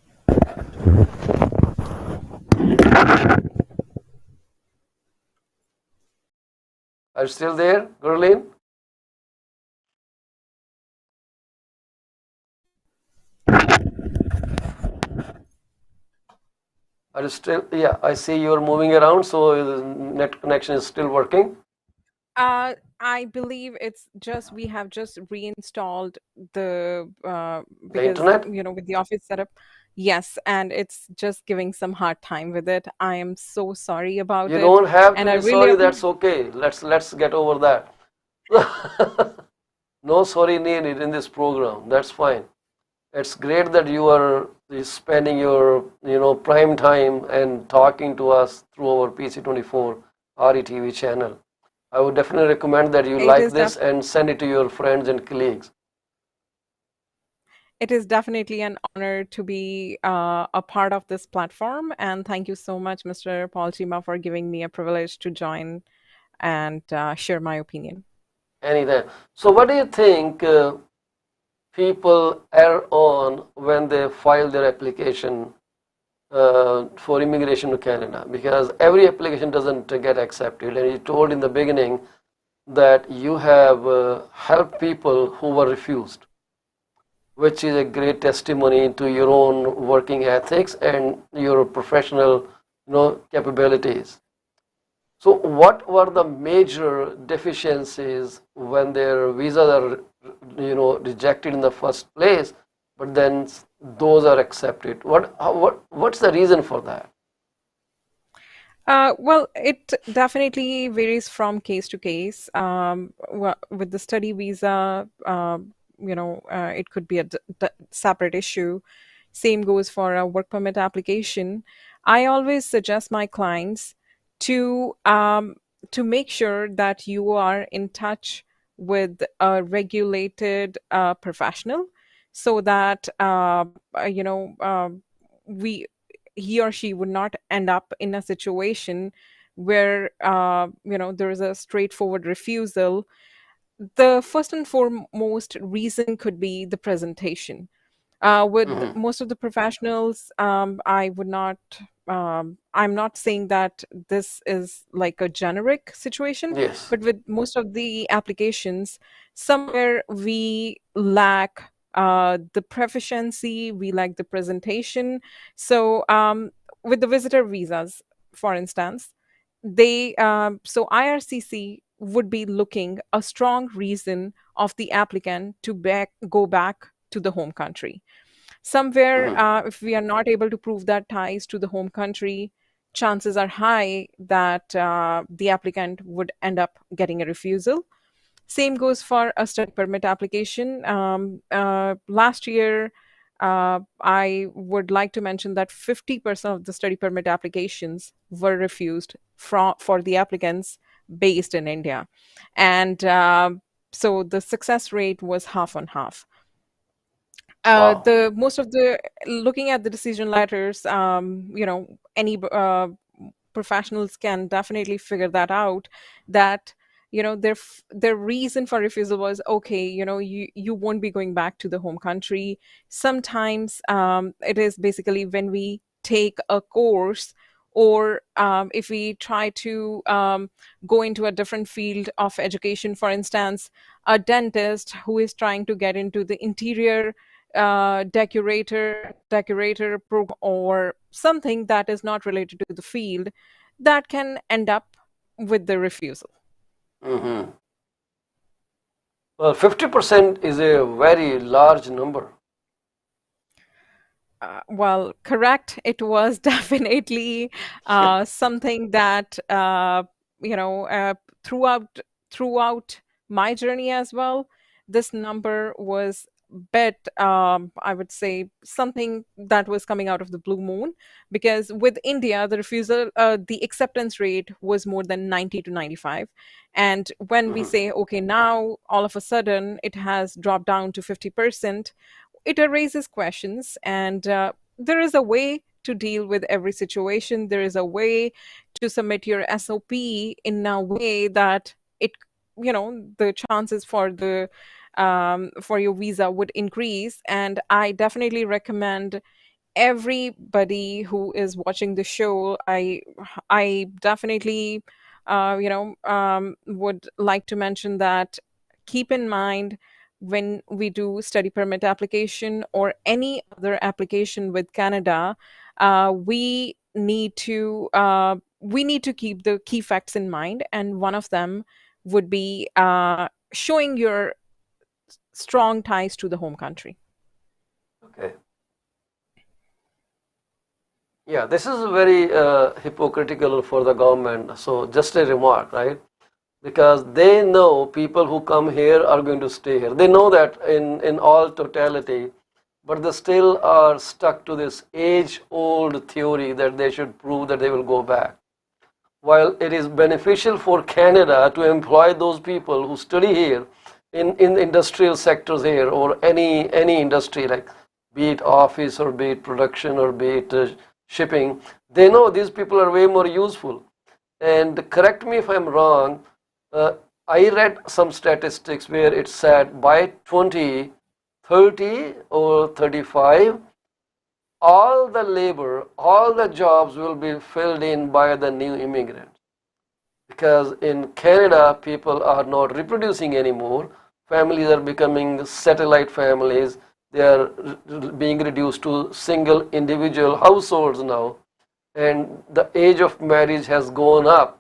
Are you still there, Gurleen? Are you still? Yeah, I see you're moving around, so the net connection is still working. I believe it's just we have just reinstalled the The because internet? with the office setup. Yes, and it's just giving some hard time with it. I am so sorry about You it, don't have to and I be really sorry. That's okay. Let's get over that. No sorry needed in this program. That's fine. It's great that you are spending your prime time and talking to us through our PC24 RETV channel. I would definitely recommend that you it like is this and send it to your friends and colleagues. it is definitely an honor to be a part of this platform, and thank you so much, Mr. Paul Chima, for giving me a privilege to join and share my opinion. Anytime. So, what do you think people err on when they file their application for immigration to Canada? Because every application doesn't get accepted, and you told in the beginning that you have helped people who were refused, which is a great testimony to your own working ethics and your professional capabilities. So what were the major deficiencies when their visas are rejected in the first place, but then those are accepted? What's the reason for that? Well, it definitely varies from case to case. With the study visa, it could be a separate issue. Same goes for a work permit application. I always suggest my clients to make sure that you are in touch with a regulated professional, so that we he or she would not end up in a situation where there is a straightforward refusal. The first and foremost reason could be the presentation. With Mm-hmm. most of the professionals, I would not. I'm not saying that this is like a generic situation, Yes. but with most of the applications, somewhere we lack the proficiency, we lack the presentation. So, with the visitor visas, for instance, they so IRCC would be looking a strong reason of the applicant to go back to the home country. Somewhere, if we are not able to prove that ties to the home country, chances are high that the applicant would end up getting a refusal. Same goes for a study permit application. Last year, I would like to mention that 50% of the study permit applications were refused for the applicants based in India. And so the success rate was half on half. Wow. The most of the looking at the decision letters, any professionals can definitely figure that out, that their reason for refusal was, okay, you won't be going back to the home country. Sometimes it is basically when we take a course, or if we try to go into a different field of education. For instance, a dentist who is trying to get into the interior decorator program, or something that is not related to the field, that can end up with the refusal. Mm-hmm. Well, 50% is a very large number. Well, correct. It was definitely something that throughout my journey as well. This number was bit, I would say, something that was coming out of the blue moon, because with India, the acceptance rate was more than 90 to 95. And when we say, okay, now all of a sudden it has dropped down to 50%, it raises questions. And there is a way to deal with every situation. There is a way to submit your SOP in a way that the chances for your visa would increase. And I definitely recommend everybody who is watching the show, I definitely would like to mention that keep in mind, when we do study permit application or any other application with Canada, we need to keep the key facts in mind, and one of them would be showing your strong ties to the home country. Okay. Yeah, this is very hypocritical for the government. So just a remark, right? Because they know people who come here are going to stay here. They know that in all totality, but they still are stuck to this age-old theory that they should prove that they will go back. While it is beneficial for Canada to employ those people who study here in industrial sectors here, or any industry, like be it office or be it production or be it shipping, they know these people are way more useful. And correct me if I'm wrong, I read some statistics where it said by 2030 or 35, all the labor, all the jobs will be filled in by the new immigrants. Because in Canada, people are not reproducing anymore. Families are becoming satellite families. They are being reduced to single individual households now. And the age of marriage has gone up.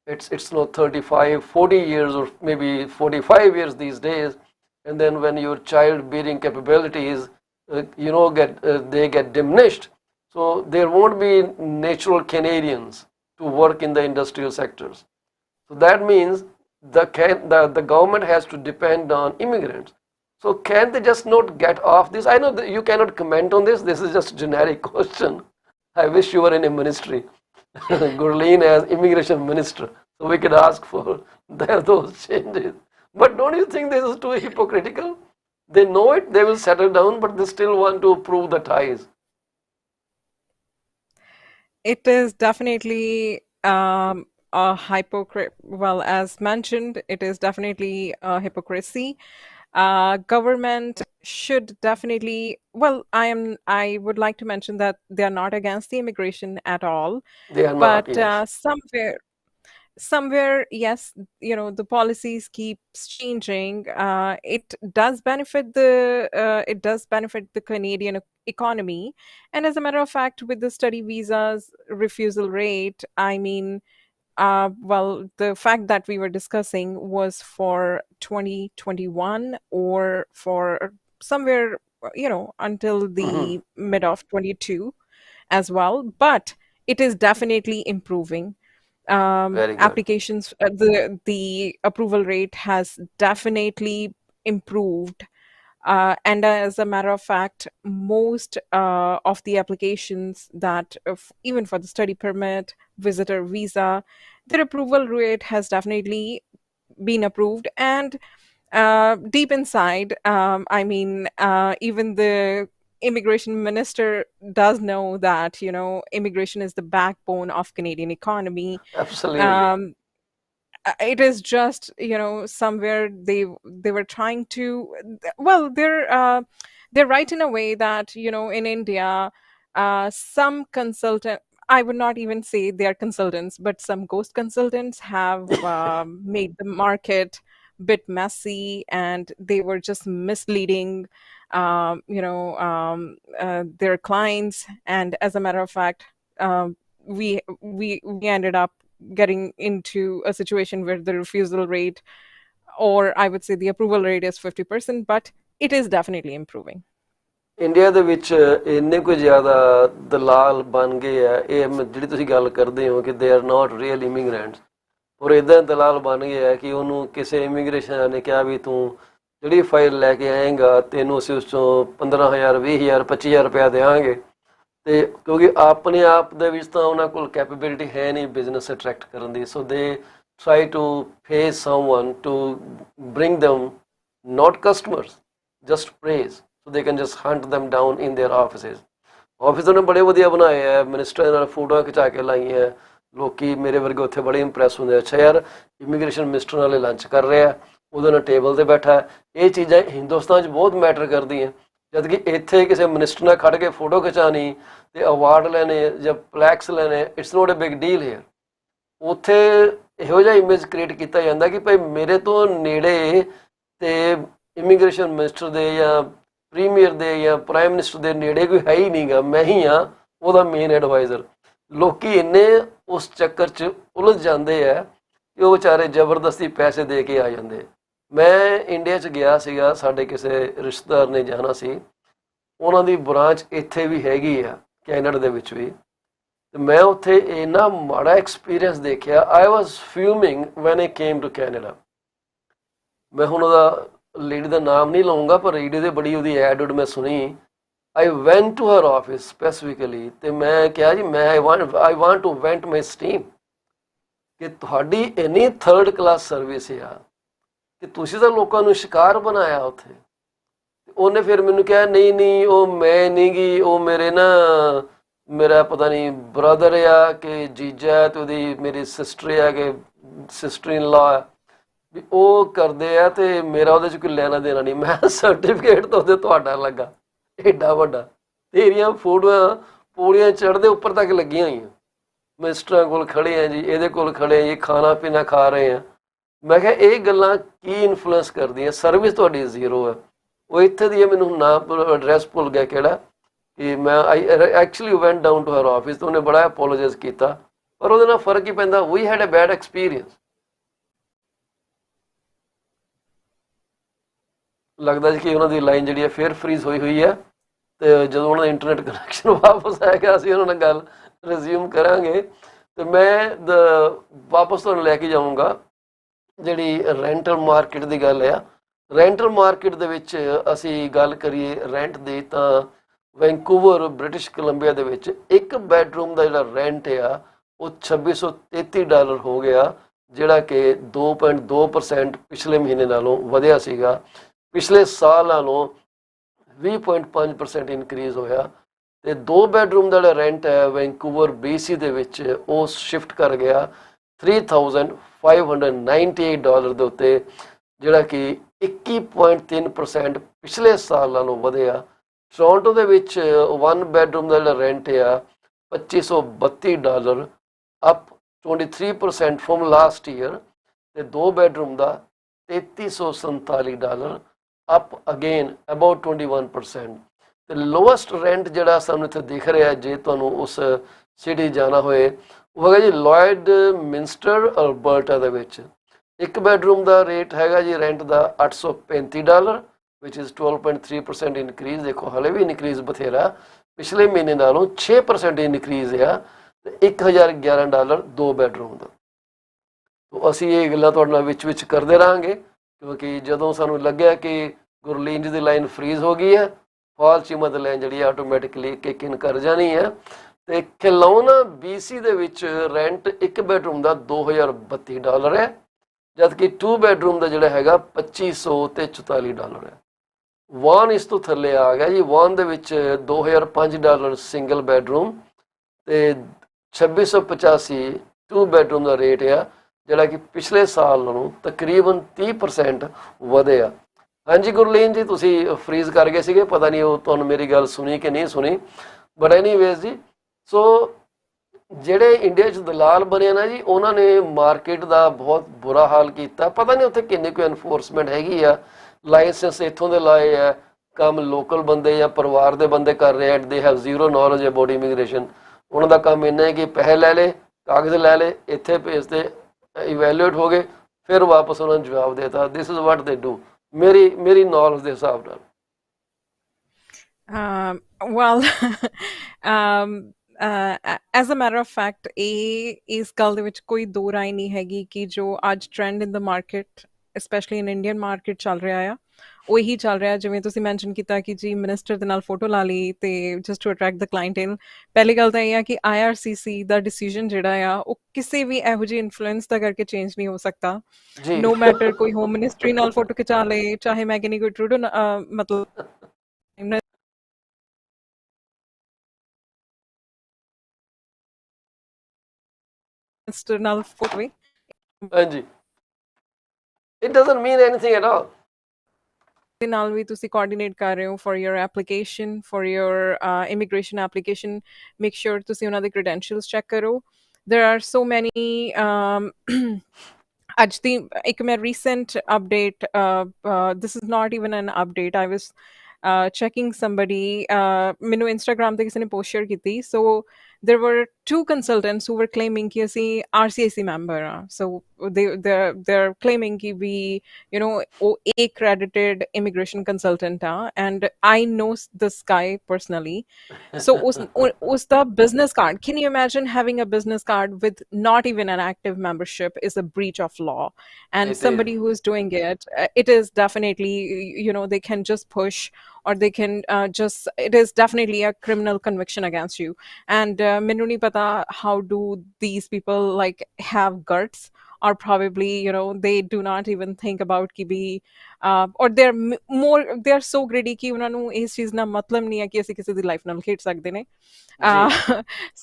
It's not 35, 40 years or maybe 45 years these days. And then when your childbearing capabilities, they get diminished. So there won't be natural Canadians to work in the industrial sectors. So that means the government has to depend on immigrants. So can they just not get off this? I know that you cannot comment on this. This is just a generic question. I wish you were in a ministry. Gurleen as immigration minister. So we could ask for those changes. But don't you think this is too hypocritical? They know it, they will settle down, but they still want to prove the ties. It is definitely a hypocrite. Well, as mentioned, it is definitely a hypocrisy. Government should definitely. Well, I would like to mention that they are not against the immigration at all, They are not, but yes. somewhere, yes, the policies keeps changing. It does benefit the Canadian economy. And as a matter of fact, with the study visas refusal rate, I mean, well, the fact that we were discussing was for 2021 or for somewhere, until Mhm. the mid of 22 as well. But it is definitely improving. Very good. Applications, the approval rate has definitely improved. And as a matter of fact, most of the applications that, even for the study permit, visitor visa, their approval rate has definitely been approved. And deep inside, I mean, even the immigration minister does know that, immigration is the backbone of Canadian economy. Absolutely. Um, it is just, somewhere they were trying to, well, they're right in a way that, in India, some consultant, I would not even say they're consultants, but some ghost consultants have made the market bit messy, and they were just misleading their clients. And as a matter of fact, we ended up getting into a situation where the refusal rate, or I would say the approval rate, is 50%, but it is definitely improving. India ਦੇ ਵਿੱਚ ਇੰਨੇ ਕੁ ਜ਼ਿਆਦਾ ਦਲਾਲ ਬਣ ਗਏ ਆ, ਇਹ ਜਿਹੜੀ ਤੁਸੀਂ ਗੱਲ ਕਰਦੇ ਹੋ ਕਿ they are not real immigrants, ਔਰ ਇੱਦਾਂ ਦਲਾਲ ਬਣ ਗਏ ਆ ਕਿ ਉਹਨੂੰ ਕਿਸੇ ਇਮੀਗ੍ਰੇਸ਼ਨ ਨੇ ਕਿਹਾ ਵੀ ਤੂੰ ਜਿਹੜੀ ਫਾਈਲ ਲੈ ਕੇ ਆਏਗਾ ਤੈਨੂੰ ਅਸੀਂ ਉਸ ਚੋਂ 15,000 20,000 25,000 ਰੁਪਇਆ ਦੇਵਾਂਗੇ। ਤੇ ਕਿਉਂਕਿ ਆਪਣੇ ਆਪ ਦੇ ਵਿੱਚ ਤਾਂ ਉਹਨਾਂ ਕੋਲ ਕੈਪੇਬਿਲਿਟੀ ਹੈ ਨਹੀਂ ਬਿਜ਼ਨਸ ਅਟਰੈਕਟ ਕਰਨ ਦੀ, ਸੋ ਦੇ try to pay someone to bring them not customers, just praise, so they can just hunt them down in their offices. Office ਉਹਨੇ ਬੜੇ ਵਧੀਆ ਬਣਾਏ ਆ, ਮਿਨਿਸਟਰ ਨਾਲ ਫੋਟੋਆਂ ਖਿਚਾ ਕੇ ਲਾਈਆਂ, ਲੋਕੀ ਮੇਰੇ ਵਰਗੇ ਉੱਥੇ ਬੜੇ ਇੰਪ੍ਰੈਸ ਹੁੰਦੇ, ਅੱਛਾ ਯਾਰ ਇਮੀਗ੍ਰੇਸ਼ਨ ਮਿਨਿਸਟਰ ਨਾਲੇ ਲੰਚ ਕਰ ਰਿਹਾ, ਉਹਦੇ ਨਾਲ ਟੇਬਲ 'ਤੇ ਬੈਠਾ। ਇਹ ਚੀਜ਼ਾਂ ਹਿੰਦੁਸਤਾਨ 'ਚ ਬਹੁਤ ਮੈਟਰ ਕਰਦੀਆਂ, ਜਦ ਕਿ ਇੱਥੇ ਕਿਸੇ ਮਿਨਿਸਟਰ ਨਾਲ ਖੜ੍ਹ ਕੇ ਫੋਟੋ ਖਿਚਾਉਣੀ ਤੇ ਅਵਾਰਡ ਲੈਣੇ ਜਾਂ ਪਲੈਕਸ ਲੈਣੇ, it's not a big deal here. ਉੱਥੇ ਇਹੋ ਜਿਹਾ ਇਮੇਜ ਕ੍ਰੀਏਟ ਕੀਤਾ ਜਾਂਦਾ ਕਿ ਭਾਈ ਮੇਰੇ ਤੋਂ ਨੇੜੇ ਤੇ ਇਮੀਗ੍ਰੇਸ਼ਨ ਮਿਨਿਸਟਰ ਦੇ ਜਾਂ ਪ੍ਰੀਮੀਅਰ ਦੇ ਜਾਂ ਪ੍ਰਾਈਮ ਮਿਨਿਸਟਰ ਦੇ ਨੇੜੇ ਕੋਈ ਹੈ ਹੀ ਨਹੀਂ ਗਾ, ਮੈਂ ਹੀ ਹਾਂ ਉਹਦਾ ਮੇਨ ਐਡਵਾਈਜ਼ਰ। ਲੋਕੀ ਇੰਨੇ ਉਸ ਚੱਕਰ 'ਚ ਉਲਝ ਜਾਂਦੇ ਆ ਕਿ ਉਹ ਵਿਚਾਰੇ ਜ਼ਬਰਦਸਤੀ ਪੈਸੇ ਦੇ ਕੇ ਆ ਜਾਂਦੇ। ਮੈਂ ਇੰਡੀਆ 'ਚ ਗਿਆ ਸੀਗਾ, ਸਾਡੇ ਕਿਸੇ ਰਿਸ਼ਤੇਦਾਰ ਨੇ ਜਾਣਾ ਸੀ, ਉਹਨਾਂ ਦੀ ਬ੍ਰਾਂਚ ਇੱਥੇ ਵੀ ਹੈਗੀ ਆ ਕੈਨੇਡਾ ਦੇ ਵਿੱਚ ਵੀ, ਤੇ ਮੈਂ ਉੱਥੇ ਇੰਨਾ ਮਾੜਾ ਐਕਸਪੀਰੀਅੰਸ ਦੇਖਿਆ। I was fuming when I came to Canada. ਮੈਂ ਹੁਣ ਉਹਦਾ ਲੇਡੀ ਦਾ ਨਾਮ ਨਹੀਂ ਲਊਂਗਾ, ਪਰ ਰੇਡੀਓ 'ਤੇ ਬੜੀ ਉਹਦੀ ਐਡ ਮੈਂ ਸੁਣੀ। I went to her office specifically, ਅਤੇ ਮੈਂ ਕਿਹਾ ਜੀ ਮੈਂ I want to vent my steam, ਕਿ ਤੁਹਾਡੀ ਇੰਨੀ ਥਰਡ ਕਲਾਸ ਸਰਵਿਸ ਆ ਕਿ ਤੁਸੀਂ ਤਾਂ ਲੋਕਾਂ ਨੂੰ ਸ਼ਿਕਾਰ ਬਣਾਇਆ ਉੱਥੇ। ਉਹਨੇ ਫਿਰ ਮੈਨੂੰ ਕਿਹਾ ਨਹੀਂ ਨਹੀਂ ਉਹ ਮੈਂ ਨਹੀਂ ਗੀ, ਉਹ ਮੇਰੇ ਨਾ ਮੇਰਾ ਪਤਾ ਨਹੀਂ ਬ੍ਰਦਰ ਆ ਕਿ ਜੀਜਾ, ਅਤੇ ਉਹਦੀ ਮੇਰੀ ਸਿਸਟਰ ਆ ਕਿ ਸਿਸਟਰ ਇਨ ਲਾ, ਵੀ ਉਹ ਕਰਦੇ ਆ ਅਤੇ ਮੇਰਾ ਉਹਦੇ 'ਚ ਕੋਈ ਲੈਣਾ ਦੇਣਾ ਨਹੀਂ। ਮੈਂ ਸਰਟੀਫਿਕੇਟ ਤਾਂ ਉਹਦੇ ਤੁਹਾਡਾ ਲੱਗਾ ਏਡਾ ਵੱਡਾ, ਤੇਰੀਆਂ ਫੋਟੋਆਂ ਪੌੜੀਆਂ ਚੜ੍ਹਦੇ ਉੱਪਰ ਤੱਕ ਲੱਗੀਆਂ ਹੋਈਆਂ, ਮਿਨਿਸਟਰਾਂ ਕੋਲ ਖੜ੍ਹੇ ਆ ਜੀ, ਇਹਦੇ ਕੋਲ ਖੜ੍ਹੇ ਆ ਜੀ, ਖਾਣਾ ਪੀਣਾ ਖਾ ਰਹੇ ਆ। ਮੈਂ ਕਿਹਾ ਇਹ ਗੱਲਾਂ ਕੀ ਇਨਫਲੂਐਂਸ ਕਰਦੀਆਂ, ਸਰਵਿਸ ਤੁਹਾਡੀ ਜ਼ੀਰੋ ਹੈ। ਉਹ ਇੱਥੇ ਦੀ ਹੈ, ਮੈਨੂੰ ਨਾਮ ਐਡਰੈਸ ਭੁੱਲ ਗਿਆ ਕਿਹੜਾ, ਕਿ ਮੈਂ actually went down to her office, ਤਾਂ ਉਹਨੇ ਬੜਾ ਅਪੋਲੋਜਾਈਜ਼ ਕੀਤਾ, ਪਰ ਉਹਦੇ ਨਾਲ ਫਰਕ ਹੀ ਪੈਂਦਾ, ਵੀ ਹੈਡ ਅ ਬੈਡ ਐਕਸਪੀਰੀਅੰਸ। ਲੱਗਦਾ ਜੀ ਕਿ ਉਹਨਾਂ ਦੀ ਲਾਈਨ ਜਿਹੜੀ ਹੈ ਫੇਰ ਫਰੀਜ਼ ਹੋਈ ਹੋਈ ਹੈ, ਅਤੇ ਜਦੋਂ ਉਹਨਾਂ ਦਾ ਇੰਟਰਨੈਟ ਕਨੈਕਸ਼ਨ ਵਾਪਸ ਆਏਗਾ ਅਸੀਂ ਉਹਨਾਂ ਨਾਲ ਗੱਲ ਰਿਜ਼ਿਊਮ ਕਰਾਂਗੇ। ਅਤੇ ਮੈਂ ਵਾਪਸ ਤੁਹਾਨੂੰ ਲੈ ਕੇ ਜਾਊਂਗਾ ਜਿਹੜੀ ਰੈਂਟਲ ਮਾਰਕੀਟ ਦੀ ਗੱਲ ਆ। ਰੈਂਟਲ ਮਾਰਕੀਟ ਦੇ ਵਿੱਚ ਅਸੀਂ ਗੱਲ ਕਰੀਏ ਰੈਂਟ ਦੀ, ਤਾਂ ਵੈਂਕੂਵਰ ਬ੍ਰਿਟਿਸ਼ ਕੋਲੰਬੀਆ ਦੇ ਵਿੱਚ ਇੱਕ ਬੈਡਰੂਮ ਦਾ ਜਿਹੜਾ ਰੈਂਟ ਆ ਉਹ $2633 ਹੋ ਗਿਆ, ਜਿਹੜਾ ਕਿ 2.2% ਪਿਛਲੇ ਮਹੀਨੇ ਨਾਲੋਂ ਵਧਿਆ ਸੀਗਾ। ਪਿਛਲੇ ਸਾਲ ਨਾਲੋਂ 20.5% ਇਨਕਰੀਜ਼ ਹੋਇਆ। ਅਤੇ 2 ਬੈਡਰੂਮ ਦਾ ਜਿਹੜਾ ਰੈਂਟ ਹੈ ਵੈਂਕੂਵਰ BC ਦੇ ਵਿੱਚ ਉਹ ਸ਼ਿਫਟ ਕਰ ਗਿਆ $3,598 ਦੇ ਉੱਤੇ, ਜਿਹੜਾ ਕਿ 21.3% ਪਿਛਲੇ ਸਾਲ ਨਾਲੋਂ ਵਧਿਆ। ਟੋਰਾਂਟੋ ਦੇ ਵਿੱਚ 1 ਬੈਡਰੂਮ ਦਾ ਜਿਹੜਾ ਰੈਂਟ ਆ $2,532, ਅਪ 23% ਫਰੋਮ ਲਾਸਟ ਈਅਰ, ਅਤੇ 2 bedroom the $3,347, up again about 21%। ਅਤੇ ਲੋਐਸਟ ਰੈਂਟ ਜਿਹੜਾ ਸਾਨੂੰ ਇੱਥੇ ਦਿਖ ਰਿਹਾ, ਜੇ ਤੁਹਾਨੂੰ ਉਸ ਸਿਟੀ ਜਾਣਾ ਹੋਏ, ਉਹ ਹੈਗਾ ਜੀ ਲੋਇਡ ਮਿੰਸਟਰ ਅਲਬਰਟਾ ਦੇ ਵਿੱਚ। 1 ਬੈਡਰੂਮ ਦਾ ਰੇਟ ਹੈਗਾ ਜੀ rent the $835, which is 12.3% increase. ਦੇਖੋ ਹਲੇ ਵੀ ਇਨਕਰੀਜ਼ ਬਥੇਰਾ, ਪਿਛਲੇ ਮਹੀਨੇ ਨਾਲੋਂ 6% ਇਨਕਰੀਜ਼ ਆ। ਤੇ $1011 2 ਬੈਡਰੂਮ ਦਾ। ਅਸੀਂ ਇਹ ਗੱਲਾਂ ਤੁਹਾਡੇ ਨਾਲ ਵਿੱਚ ਕਰਦੇ ਰਹਾਂਗੇ, ਕਿਉਂਕਿ ਜਦੋਂ ਸਾਨੂੰ ਲੱਗਿਆ ਕਿ ਗੁਰਲੀਨ ਜੀ ਦੀ ਲਾਈਨ ਫਰੀਜ਼ ਹੋ ਗਈ ਹੈ, ਫਾਲ ਚੀਮਾ ਦੀ ਲਾਈਨ ਜਿਹੜੀ ਆਟੋਮੈਟਿਕਲੀ ਕਿਕ ਇਨ ਕਰ ਜਾਣੀ ਹੈ। ਤੇ ਖਿਲੌਣਾ BC ਦੇ ਵਿੱਚ ਰੈਂਟ 1 ਬੈਡਰੂਮ ਦਾ $2032 ਹੈ, ਜਦਕਿ 2 ਬੈਡਰੂਮ ਦਾ ਜਿਹੜਾ ਹੈਗਾ $2500 ਤੇ $44 ਹੈ। ਵਾਨ ਇਸ ਤੋਂ ਥੱਲੇ ਆ ਗਿਆ ਜੀ। ਵਾਨ ਦੇ ਵਿੱਚ $2005 ਸਿੰਗਲ ਬੈਡਰੂਮ ਤੇ 2685 2 ਬੈਡਰੂਮ ਦਾ ਰੇਟ ਆ, ਜਿਹੜਾ ਕਿ ਪਿਛਲੇ ਸਾਲ ਨਾਲੋਂ ਤਕਰੀਬਨ 30% ਵਧਿਆ। ਹਾਂਜੀ ਗੁਰਲੀਨ ਜੀ, ਤੁਸੀਂ ਫਰੀਜ਼ ਕਰ ਗਏ ਸੀਗੇ, ਪਤਾ ਨਹੀਂ ਉਹ ਤੁਹਾਨੂੰ ਮੇਰੀ ਗੱਲ ਸੁਣੀ ਕਿ ਨਹੀਂ ਸੁਣੀ, ਬਟ ਐਨੀਵੇਜ਼ ਜੀ। ਸੋ ਜਿਹੜੇ ਇੰਡੀਆ 'ਚ ਦਲਾਲ ਬਣੇ ਨਾ ਜੀ, ਉਹਨਾਂ ਨੇ ਮਾਰਕੀਟ ਦਾ ਬਹੁਤ ਬੁਰਾ ਹਾਲ ਕੀਤਾ। ਪਤਾ ਨਹੀਂ ਉੱਥੇ ਕਿੰਨੀ ਕੋਈ ਐਨਫੋਰਸਮੈਂਟ ਹੈਗੀ ਆ। ਲਾਇਸੈਂਸ ਇੱਥੋਂ ਦੇ ਲਾਏ ਆ, ਕੰਮ ਲੋਕਲ ਬੰਦੇ ਜਾਂ ਪਰਿਵਾਰ ਦੇ ਬੰਦੇ ਕਰ ਰਹੇ ਆ। They have zero knowledge about immigration. ਉਹਨਾਂ ਦਾ ਕੰਮ ਇੰਨਾ ਹੈ ਕਿ ਪੈਸੇ ਲੈ ਲਏ, ਕਾਗਜ਼ ਲੈ ਲਏ, ਇੱਥੇ ਭੇਜਦੇ, ਇਵੈਲੂਏਟ ਹੋ ਗਏ, ਫਿਰ ਵਾਪਸ ਉਹਨਾਂ ਨੂੰ ਜਵਾਬ ਦੇਤਾ। ਦਿਸ ਇਜ਼ ਵਾਟ ਦੇ ਡੂ, ਮੇਰੀ ਨੌਲੇਜ ਦੇ ਹਿਸਾਬ ਨਾਲ। well as a matter of fact ਇਹ ਇਸ ਗੱਲ ਦੇ ਵਿੱਚ ਕੋਈ ਦੋ ਰਾਏ ਨਹੀਂ ਹੈਗੀ ਕਿ ਜੋ ਅੱਜ trend in the market specially in Indian market ਚੱਲ ਰਿਹਾ ਆ, ਉਹ ਇਹੀ ਚੱਲ ਰਿਹਾ। ਜਿਵੇਂ ਤੁਸੀਂ ਮੈਂਸ਼ਨ ਕੀਤਾ ਕਿ ਜੀ ਮਿਨਿਸਟਰ ਦੇ ਨਾਲ ਫੋਟੋ ਲਾ ਲਈ ਤੇ ਜਸਟ ਟੂ ਅਟਰੈਕਟ ਦ ਕਲਾਇੰਟੇਲ। ਪਹਿਲੀ ਗੱਲ ਤਾਂ ਇਹ ਆ ਕਿ IRCC ਦਾ ਡਿਸੀਜਨ ਜਿਹੜਾ ਆ ਉਹ ਕਿਸੇ ਵੀ ਇਹੋ ਜਿਹੀ ਇਨਫਲੂਐਂਸ ਦਾ ਕਰਕੇ ਚੇਂਜ ਨਹੀਂ ਹੋ ਸਕਦਾ। ਨੋ ਮੈਟਰ ਕੋਈ ਹੋਮ ਮਿਨਿਸਟਰੀ ਨਾਲ ਫੋਟੋ ਖਿਚਾ ਲਏ, ਚਾਹੇ ਮੈਂ ਕਹਿੰਦੀ ਕੋਈ ਟਰੂਡੋ ਮਤਲਬ ਮਿਨਿਸਟਰ ਨਾਲ ਫੋਟੋ ਵੀ। ਹਾਂਜੀ, it doesn't mean anything at all. ਦੇ ਨਾਲ ਵੀ ਤੁਸੀਂ ਕੋਆਰਡੀਨੇਟ ਕਰ ਰਹੇ ਹੋ for your application, for your immigration application, make sure ਤੁਸੀਂ ਉਹਨਾਂ ਦੇ ਕ੍ਰੈਡੈਂਸ਼ੀਅਲਸ ਚੈੱਕ ਕਰੋ। देयर आर सो मैनी ਅੱਜ ਦੀ ਇੱਕ ਮੈਂ recent update, this is not even an update, I was checking somebody, ਮੈਨੂੰ ਇੰਸਟਾਗ੍ਰਾਮ ਤੇ ਕਿਸੇ ਨੇ ਪੋਸਟ ਸ਼ੇਅਰ ਕੀਤੀ। ਸੋ there were 2 consultants who were claiming ਕਿ ਅਸੀਂ RCIC member ਆ। so they're claiming ਕਿ we ਉਹ accredited immigration consultant ਆ, and I know this guy personally. So ਉਸ ਦਾ business card, can you imagine having a business card with not even an active membership is a breach of law, and somebody who is doing it, it is definitely, they can just push, or they can it is definitely a criminal conviction against you. And ਮੈਨੂੰ ਨਹੀਂ ਪਤਾ how do these people like have guts, or probably they do not even think about ਕਿ ਵੀ or they are so greedy ਕਿ ਉਹਨਾਂ ਨੂੰ ਇਸ ਚੀਜ਼ ਨਾਲ ਮਤਲਬ ਨਹੀਂ ਹੈ ਕਿ ਅਸੀਂ ਕਿਸੇ ਦੀ ਲਾਈਫ ਨਾਲ ਖੇਡ ਸਕਦੇ ਨੇ।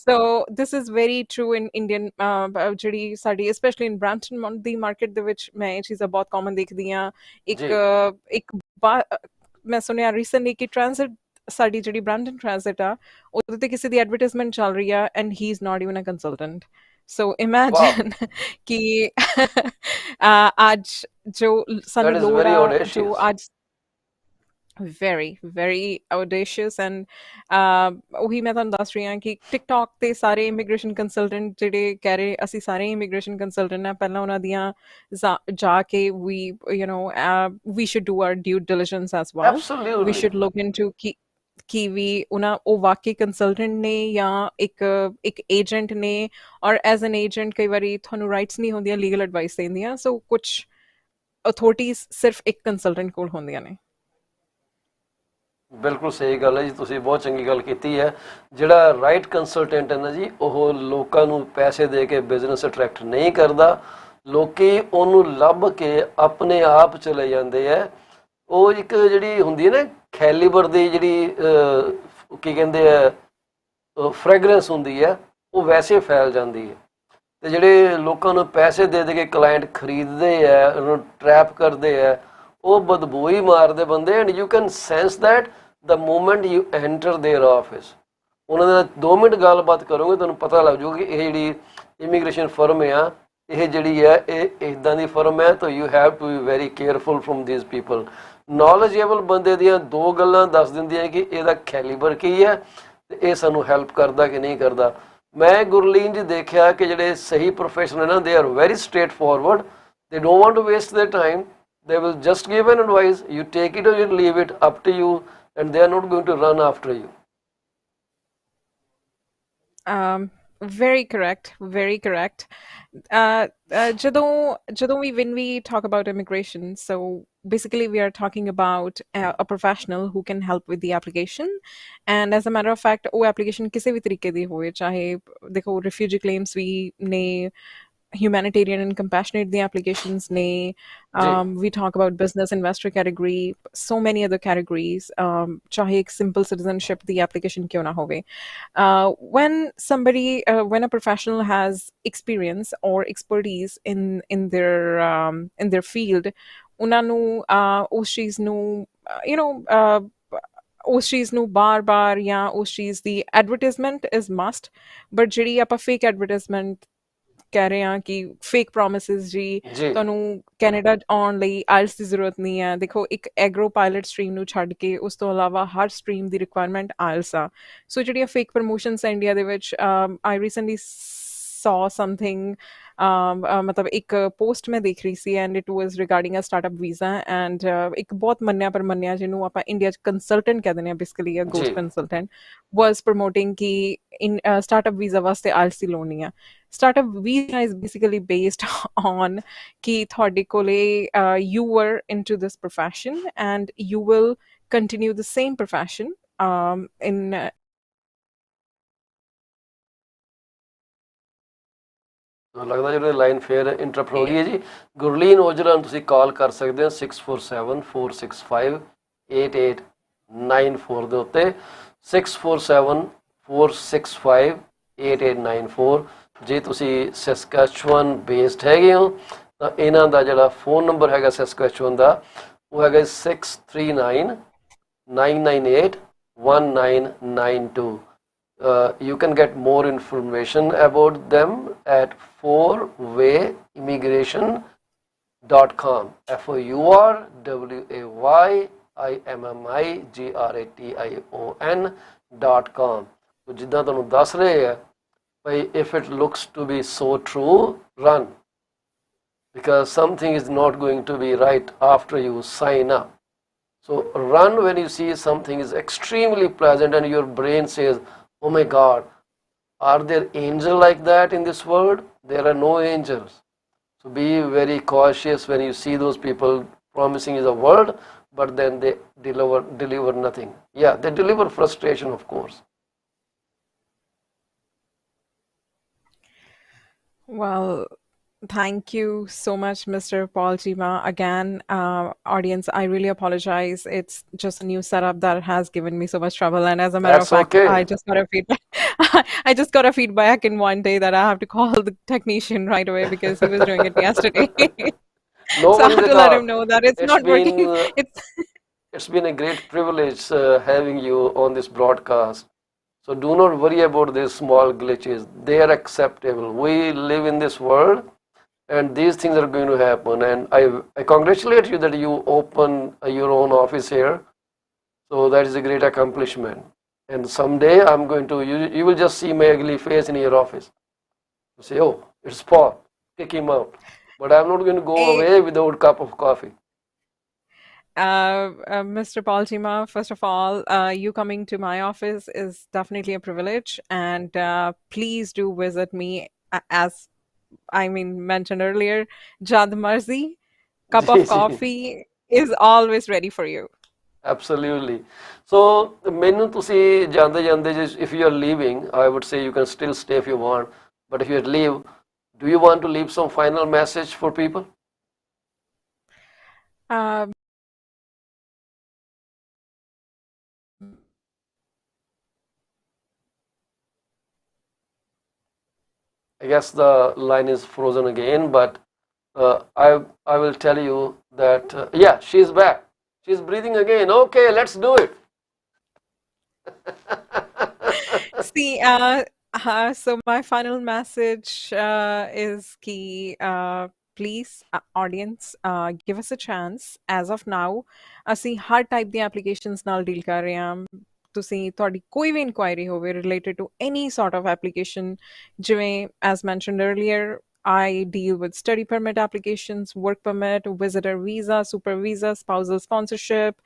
so this is very true in Indian ਜਿਹੜੀ ਸਾਡੀ especially in Brampton the market ਦੇ ਵਿੱਚ ਮੈਂ ਇਹ ਚੀਜ਼ਾਂ ਬਹੁਤ ਕਾਮਨ ਦੇਖਦੀ ਹਾਂ। ਇੱਕ ਮੈਂ ਸੁਣਿਆ ਰੀਸੈਂਟਲੀ ਕਿ ਟ੍ਰਾਂਜ਼ਿਟ, ਸਾਡੀ ਜਿਹੜੀ ਬ੍ਰੈਂਪਟਨ ਟ੍ਰਾਂਜ਼ਿਟ ਆ, ਉਹਦੇ ਤੇ ਕਿਸੇ ਦੀ ਐਡਵਰਟਾਈਜ਼ਮੈਂਟ ਚੱਲ ਰਹੀ ਆ, and he is not even a consultant. So imagine ਕਿ ਅੱਜ ਜੋ ਸਾਨੂੰ ਲੋੜ ਆ, ਜੋ ਅੱਜ very very audacious, and ਉਹੀ ਮੈਂ ਤੁਹਾਨੂੰ ਦੱਸ ਰਹੀ ਹਾਂ ਕਿ ਟਿਕਟੌਕ ਤੇ ਸਾਰੇ ਇਮੀਗ੍ਰੇਸ਼ਨ ਕੰਸਲਟੈਂਟ ਜਿਹੜੇ ਕਹਿ ਰਹੇ ਅਸੀਂ ਸਾਰੇ ਇਮੀਗ੍ਰੇਸ਼ਨ ਕੰਸਲਟੈਂਟ ਆ, ਪਹਿਲਾਂ ਉਹਨਾਂ ਦੀਆਂ ਜਾ ਕੇ we should do our due diligence as well. Absolutely. We should look into ਕਿ ਵੀ ਉਹ ਵਾਕਈ ਕੰਸਲਟੈਂਟ ਨੇ ਜਾਂ ਇੱਕ ਏਜੰਟ ਨੇ, ਔਰ ਐਜ਼ ਐਨ ਏਜੰਟ ਕਈ ਵਾਰੀ ਤੁਹਾਨੂੰ ਰਾਈਟਸ ਨਹੀਂ ਹੁੰਦੀਆਂ ਲੀਗਲ ਐਡਵਾਈਸ ਦੇਣ ਦੀਆਂ। ਸੋ ਕੁਛ ਅਥਾਰਟੀਜ਼ ਸਿਰਫ ਇੱਕ ਕੰਸਲਟੈਂਟ ਕੋਲ ਹੁੰਦੀਆਂ ਨੇ। ਬਿਲਕੁਲ ਸਹੀ ਗੱਲ ਹੈ ਜੀ, ਤੁਸੀਂ ਬਹੁਤ ਚੰਗੀ ਗੱਲ ਕੀਤੀ ਹੈ। ਜਿਹੜਾ ਰਾਈਟ ਕੰਸਲਟੈਂਟ ਹੈ ਨਾ ਜੀ, ਉਹ ਲੋਕਾਂ ਨੂੰ ਪੈਸੇ ਦੇ ਕੇ ਬਿਜ਼ਨਸ ਅਟਰੈਕਟ ਨਹੀਂ ਕਰਦਾ। ਲੋਕੀ ਉਹਨੂੰ ਲੱਭ ਕੇ ਆਪਣੇ ਆਪ ਚਲੇ ਜਾਂਦੇ ਹੈ। ਉਹ ਇੱਕ ਜਿਹੜੀ ਹੁੰਦੀ ਹੈ ਨਾ ਕੈਲੀਬਰ ਦੀ ਜਿਹੜੀ ਕੀ ਕਹਿੰਦੇ ਆ ਫ੍ਰੈਗਰੈਂਸ ਹੁੰਦੀ ਹੈ, ਉਹ ਵੈਸੇ ਫੈਲ ਜਾਂਦੀ ਹੈ। ਅਤੇ ਜਿਹੜੇ ਲੋਕਾਂ ਨੂੰ ਪੈਸੇ ਦੇ ਕੇ ਕਲਾਇੰਟ ਖਰੀਦਦੇ ਹੈ, ਉਹਨੂੰ ਟਰੈਪ ਕਰਦੇ ਹੈ, ਉਹ ਬਦਬੂ ਹੀ ਮਾਰਦੇ ਬੰਦੇ। And you can sense that the moment you enter there office. ਉਹਨਾਂ ਨਾਲ 2 ਮਿੰਟ ਗੱਲਬਾਤ ਕਰੋਗੇ, ਤੁਹਾਨੂੰ ਪਤਾ ਲੱਗ ਜਾਊਗਾ ਕਿ ਇਹ ਜਿਹੜੀ ਇਮੀਗ੍ਰੇਸ਼ਨ ਫਰਮ ਆ, ਇਹ ਜਿਹੜੀ ਹੈ ਇਹ ਇੱਦਾਂ ਦੀ ਫਰਮ ਹੈ। ਤਾਂ you have to be very careful from these people. Knowledgeable ਬੰਦੇ ਦੀਆਂ 2 ਗੱਲਾਂ ਦੱਸ ਦਿੰਦੀਆਂ ਕਿ ਇਹਦਾ ਕੈਲੀਬਰ ਕੀ ਹੈ ਅਤੇ ਇਹ ਸਾਨੂੰ ਹੈਲਪ ਕਰਦਾ ਕਿ ਨਹੀਂ ਕਰਦਾ। ਮੈਂ ਗੁਰਲੀਨ ਜੀ ਦੇਖਿਆ ਕਿ ਜਿਹੜੇ ਸਹੀ ਪ੍ਰੋਫੈਸ਼ਨਲ ਨੇ ਨਾ, they are very straightforward. They don't want to waste their time. They will just give an advice. You take it or you leave it, up to you, and they are not going to run after you. Very correct. Very correct. When we talk about immigration, so basically we are talking about a professional who can help with the application. And as a matter of fact, वो application किसी भी तरीके दी होए, चाहे देखो refugee claims भी ने humanitarian and compassionate the applications ne, ji we talk about business investor category, so many other categories, chahe ek simple citizenship the application kyun na hove. When a professional has experience or expertise in their field, ਉਹਨਾਂ ਨੂੰ ਉਸ ਚੀਜ਼ ਨੂੰ ਉਸ ਚੀਜ਼ ਨੂੰ ਬਾਰ-ਬਾਰ ਜਾਂ ਉਸ ਚੀਜ਼ ਦੀ ਐਡਵਰਟਾਈਜ਼ਮੈਂਟ ਇਜ਼ ਮਸਟ, ਬਟ ਜਿਹੜੀ ਆਪਾਂ ਫੇਕ ਐਡਵਰਟਾਈਜ਼ਮੈਂਟ ਕਹਿ ਰਹੇ ਹਾਂ ਕਿ ਫੇਕ ਪ੍ਰੋਮਿਸਿਸ ਜੀ ਜੀ ਤੁਹਾਨੂੰ ਕੈਨੇਡਾ ਆਉਣ ਲਈ ਆਇਲਸ ਦੀ ਜ਼ਰੂਰਤ ਨਹੀਂ ਹੈ। ਦੇਖੋ ਇੱਕ ਐਗਰੋ ਪਾਇਲਟ ਸਟਰੀਮ ਨੂੰ ਛੱਡ ਕੇ ਉਸ ਤੋਂ ਇਲਾਵਾ ਹਰ ਸਟਰੀਮ ਦੀ ਰਿਕੁਆਇਰਮੈਂਟ ਆਇਲਸ ਆ। ਸੋ ਜਿਹੜੀਆਂ ਫੇਕ ਪ੍ਰਮੋਸ਼ਨਸ ਆ ਇੰਡੀਆ ਦੇ ਵਿੱਚ, ਆਈ ਰੀਸੈਂਟਲੀ saw something, ਮਤਲਬ ਇੱਕ ਪੋਸਟ ਮੈਂ ਦੇਖ ਰਹੀ ਸੀ and it was regarding a startup visa, and ਇੱਕ ਬਹੁਤ ਮੰਨਿਆ ਪਰਮੰਨਿਆ ਜਿਹਨੂੰ ਆਪਾਂ ਇੰਡੀਆ 'ਚ ਕੰਸਲਟੈਂਟ ਕਹਿ ਦਿੰਦੇ ਹਾਂ, ਬੇਸਿਕਲੀ ਅ ਗੋਸਟ ਜੀ ਕੰਸਲਟੈਂਟ ਵਾਜ਼ ਪ੍ਰਮੋਟਿੰਗ ਕਿ ਸਟਾਰਟਅਪ ਵੀਜ਼ਾ ਵਾਸਤੇ ਆਇਲਸ ਦੀ ਲੋੜ ਨਹੀਂ ਆ। Startup visa is basically based on ਕਿ ਤੁਹਾਡੇ ਕੋਲੇ you were into this profession and you will continue the same profession in ਲੱਗਦਾ ਜਿਹੜੀ ਲਾਈਨ ਫੇਰ ਇੰਟਰਪਟ ਹੋ ਗਈ ਹੈ ਜੀ। ਗੁਰਲੀਨ ਔਜਲਾ ਨੂੰ ਤੁਸੀਂ ਕਾਲ ਕਰ ਸਕਦੇ ਹੋ 6474658894 ਦੇ ਉੱਤੇ, 6474658894। ਜੇ ਤੁਸੀਂ ਸੈਸਕੈਚੁਅਨ ਬੇਸਡ ਹੈਗੇ ਹੋ ਤਾਂ ਇਹਨਾਂ ਦਾ ਜਿਹੜਾ ਫੋਨ ਨੰਬਰ ਹੈਗਾ ਸੈਸਕੈਚੁਅਨ ਦਾ ਉਹ ਹੈਗਾ 6399981992। You can get more information about them at fourwayImmigration.com. fourwayImmigration.com. So ਜਿੱਦਾਂ ਤੁਹਾਨੂੰ ਦੱਸ ਰਹੇ ਆ ਭਾਈ, if it looks to be so true, run, because something is not going to be right after you sign up. So run when you see something is extremely pleasant and your brain says, oh my God, are there angels like that in this world? There are no angels. So be very cautious when you see those people promising you the world, but then they deliver nothing. Yeah, they deliver frustration, of course. Well, thank you so much, Mr. Paul Chima. Again, audience, I really apologize. It's just a new setup that has given me so much trouble. And as a matter of That's fact, okay. I just got a feedback. I just got a feedback in one day that I have to call the technician right away because he was doing it yesterday. No So I have worries to at let all. him know that it's not working. It's been a great privilege having you on this broadcast. So do not worry about these small glitches. They are acceptable. We live in this world and these things are going to happen. And I congratulate you that you open your own office here. So that is a great accomplishment. And someday I'm going to, you will just see my ugly face in your office. You say, oh, it's Paul, kick him out. But I'm not going to go away without a cup of coffee. Mr. Paul Chima, first of all, you coming to my office is definitely a privilege, and please do visit me as mentioned earlier. Jad Marzi, cup of coffee is always ready for you. Absolutely. So ਮੈਨੂੰ ਤੁਸੀਂ ਜਾਂਦੇ ਜਾਂਦੇ, if you are leaving, I would say you can still stay if you want, but if you leave, do you want to leave some final message for people? I guess the line is frozen again, but I will tell you that yeah, she's back. She's breathing again. Okay, let's do it. See, so my final message is ki, please, audience, give us a chance. As of now, ਅਸੀਂ ਹਰ type ਦੀਆਂ applications ਨਾਲ deal ਕਰ ਰਹੇ ਹਾਂ। ਤੁਸੀਂ ਤੁਹਾਡੀ ਕੋਈ ਵੀ ਇਨਕੁਆਇਰੀ ਹੋਵੇ related to any sort of application, ਜਿਵੇਂ as mentioned earlier, I deal with study permit applications, work permit, visitor visa, super visa, spousal sponsorship,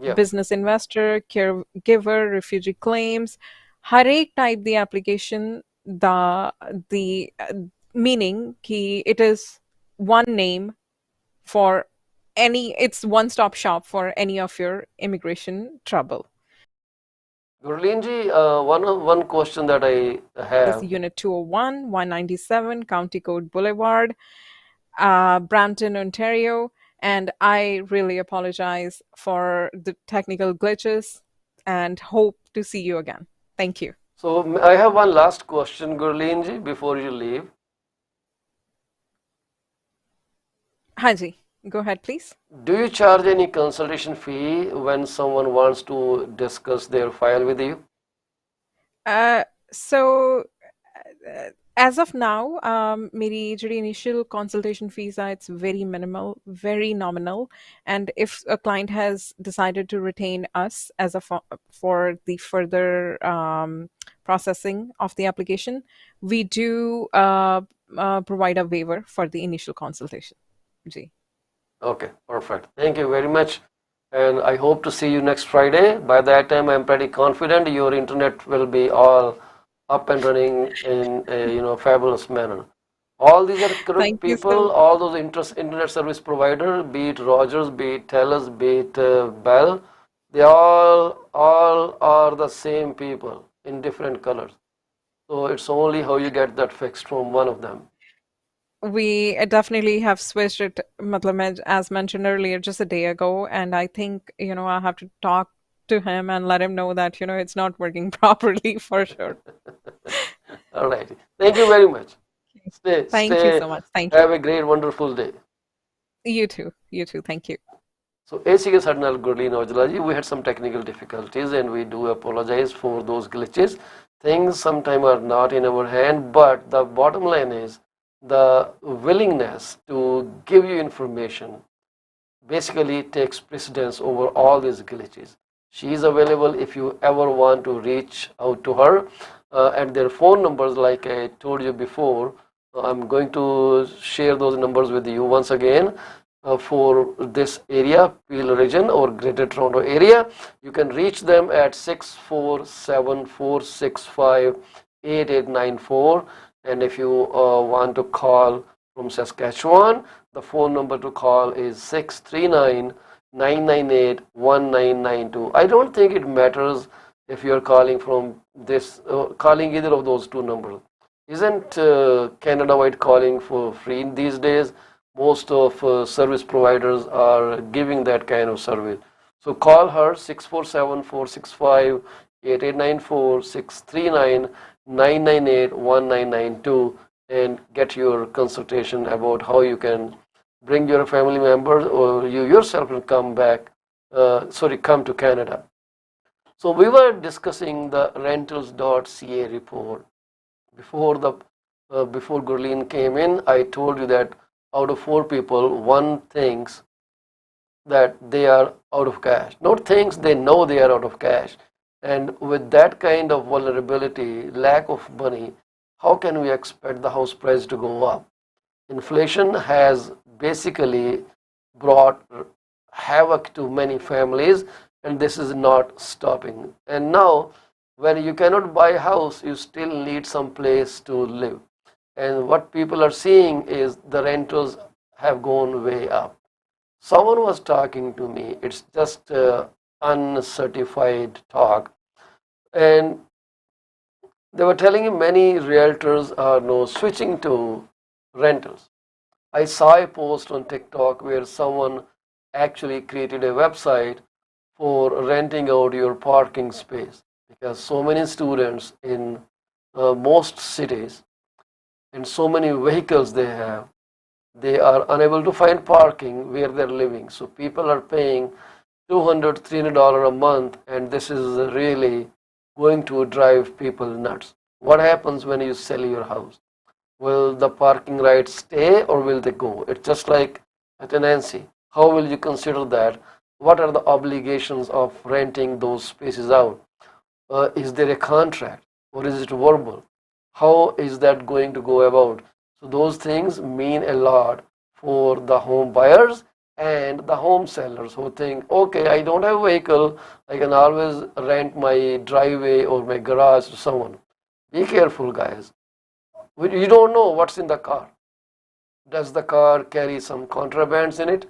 Yeah. business investor, caregiver, refugee claims. हर एक type the application, the meaning कि it is one name for any, it's one-stop shop for any of your immigration trouble. Gurleen ji, one question that I It's have. Unit 201, 197, County Code Boulevard, Brampton, Ontario. And I really apologize for the technical glitches and hope to see you again. Thank you. So I have one last question, Gurleen ji, before you leave. Haji, go ahead, please. Do you charge any consultation fee when someone wants to discuss their file with you? So as of now, मेरी ਜਿਹੜੀ initial consultation fees are, it's very minimal, very nominal. And if a client has decided to retain us as for the further processing of the application, we do provide a waiver for the initial consultation. Ji. Okay, perfect. Thank you very much. And I hope to see you next Friday. By that time, I'm pretty confident your internet will be all up and running in a fabulous manner. All these are correct Thank you people, so all those internet service provider, be it Rogers, be it Telus, be it Bell, they all are the same people in different colors. So it's only how you get that fixed from one of them. We definitely have switched it, as mentioned earlier, just a day ago, and I think I have to talk to him and let him know that it's not working properly for sure. All right. Thank you very much. Thank you so much. Thank Have a great, wonderful day. You too. You too. Thank you. So, ACS Admiral Gurleen Aujla ji, we had some technical difficulties and we do apologize for those glitches. Things sometimes are not in our hand, but the bottom line is the willingness to give you information basically takes precedence over all these glitches. She is available if you ever want to reach out to her, and their phone numbers, like I told you before. I'm going to share those numbers with you once again. For this area, Peel region or Greater Toronto area, you can reach them at 647-465-8894. And if you want to call from Saskatchewan, the phone number to call is 639-998-1992. I don't think it matters if you're calling from calling either of those two numbers. Isn't Canada-wide calling for free these days? Most of service providers are giving that kind of service. So call her 647-465-8894, 639-998-1992, and get your consultation about how you can bring your family members or you yourself will come to Canada. So we were discussing the rentals.ca report. Before Gurleen came in, I told you that out of 4 people, 1 thinks that they are out of cash. Not thinks, they know they are out of cash. And with that kind of vulnerability, lack of money, how can we expect the house price to go up? Inflation has basically brought havoc to many families, and this is not stopping. And now, when you cannot buy a house, you still need some place to live. And what people are seeing is the rentals have gone way up. Someone was talking to me, it's just uncertified talk, and they were telling me many realtors are now switching to rentals. I saw a post on TikTok where someone actually created a website for renting out your parking space, because so many students in most cities and so many vehicles they are unable to find parking where they're living. So people are paying $200-300 a month, and this is really going to drive people nuts. What happens when you sell your house? Will the parking rights stay or will they go? It's just like a tenancy. How will you consider that? What are the obligations of renting those spaces out? Is there a contract or is it verbal? How is that going to go about? So those things mean a lot for the home buyers and the home sellers who think, okay, I don't have a vehicle, I can always rent my driveway or my garage to someone. Be careful, guys. You don't know what's in the car. Does the car carry some contrabands in it?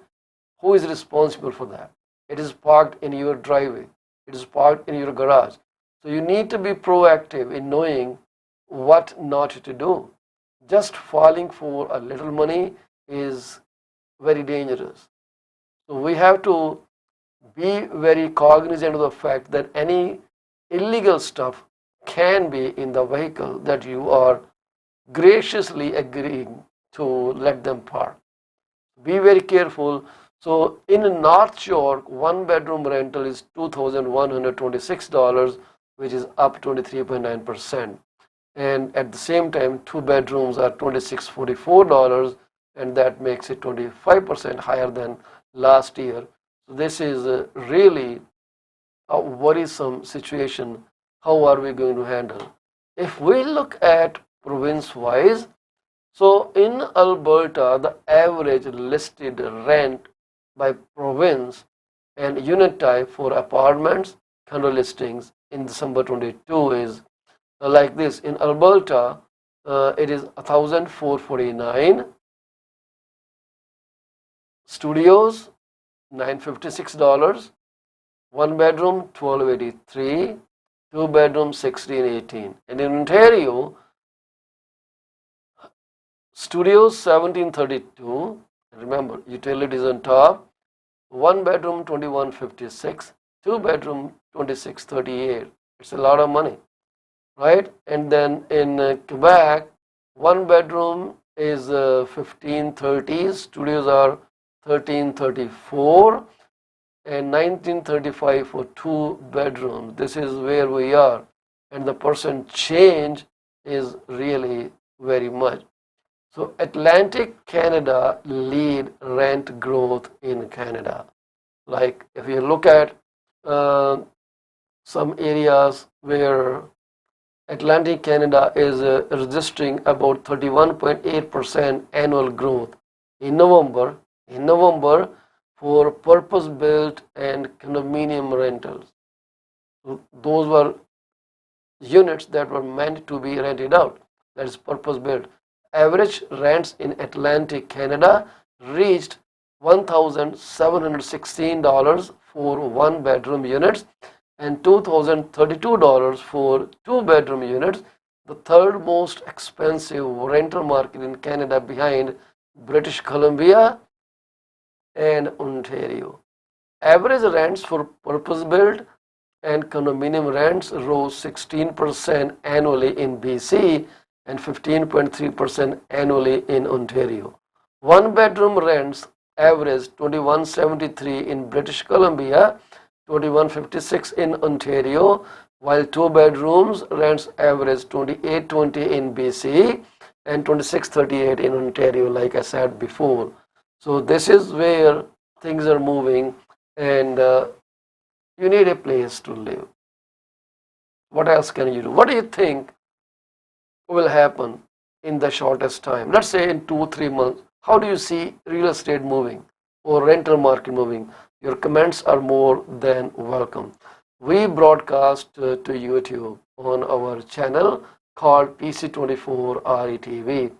Who is responsible for that? It is parked in your driveway. It is parked in your garage. So you need to be proactive in knowing what not to do. Just falling for a little money is very dangerous. So we have to be very cognizant of the fact that any illegal stuff can be in the vehicle that you are graciously agreeing to let them park. Be very careful. So in North York, 1-bedroom rental is $2,126, which is up 23.9%. And at the same time, 2 bedrooms are $2,644, and that makes it 25% higher than last year. So this is really a worrisome situation. How are we going to handle? If we look at province-wise, so in Alberta, the average listed rent by province and unit type for apartments, condo listings in December 22 is like this. In Alberta, it is $1,449. Studios, $956. 1 bedroom, $1,283. 2 bedroom, $1,618. And in Ontario, studios, $1,732. Remember, utilities on top. 1 bedroom, $2,156. 2 bedroom, $2,638. It's a lot of money, right? And then in Quebec, 1 bedroom is $1,530. Studios are $1,334 and $1,935 for 2 bedrooms. This is where we are, and the percent change is really very much. So Atlantic Canada lead rent growth in Canada. Like if you look at some areas where Atlantic Canada is registering about 31.8% annual growth in November for purpose-built and condominium rentals. Those were units that were meant to be rented out. That is purpose-built. Average rents in Atlantic Canada reached $1,716 for 1-bedroom units and $2,032 for 2-bedroom units, the third most expensive rental market in Canada behind British Columbia and Ontario. Average rents for purpose-built and condominium rents rose 16% annually in BC and 15.3% annually in Ontario. 1-bedroom rents averaged $2,173 in British Columbia, $2,156 in Ontario, while 2 bedrooms rents averaged $2,820 in BC and $2,638 in Ontario, like I said before. So this is where things are moving, and you need a place to live. What else can you do? What do you think will happen in the shortest time? Let's say in 2-3 months. How do you see real estate moving or rental market moving? Your comments are more than welcome. We broadcast to YouTube on our channel called PC24 RETV,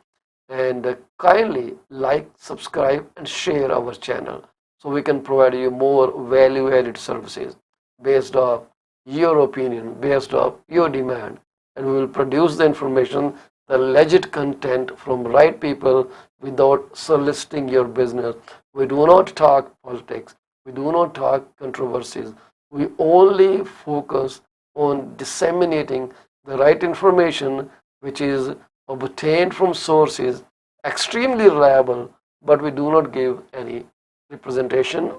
and kindly like, subscribe and share our channel so we can provide you more value-added services based off your opinion, based off your demand, and we will produce the information, the legit content from right people without soliciting your business. We do not talk politics. We do not talk controversies. We only focus on disseminating the right information which is obtained from sources extremely reliable, but we do not give any representation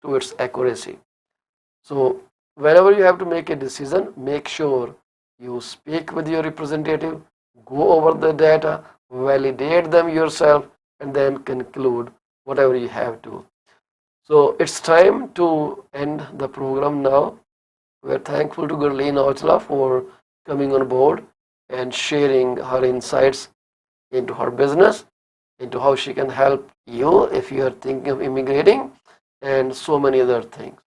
to its accuracy. So whenever you have to make a decision, make sure you speak with your representative, go over the data, validate them yourself, and then conclude whatever you have to. So it's time to end the program now. We are thankful to Gurleen Aujla for coming on board and sharing her insights into her business, into how she can help you if you are thinking of immigrating, and so many other things.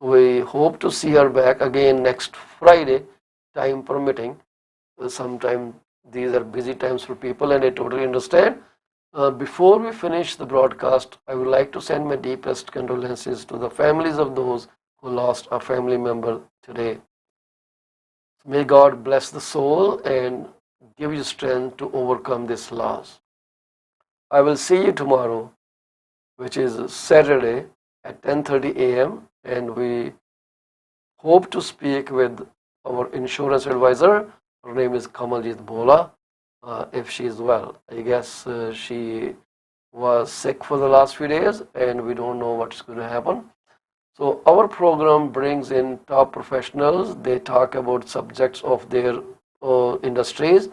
We hope to see her back again next Friday, time permitting. Sometime these are busy times for people, and I totally understand. Before we finish the broadcast, I would like to send my deepest condolences to the families of those who lost a family member today. May God bless the soul and give you strength to overcome this loss. I will see you tomorrow, which is Saturday at 10:30 a.m. and we hope to speak with our insurance advisor. Her name is Kamaljit Bola. If she is well, I guess she was sick for the last few days and we don't know what's going to happen. So our program brings in top professionals. They talk about subjects of their industries.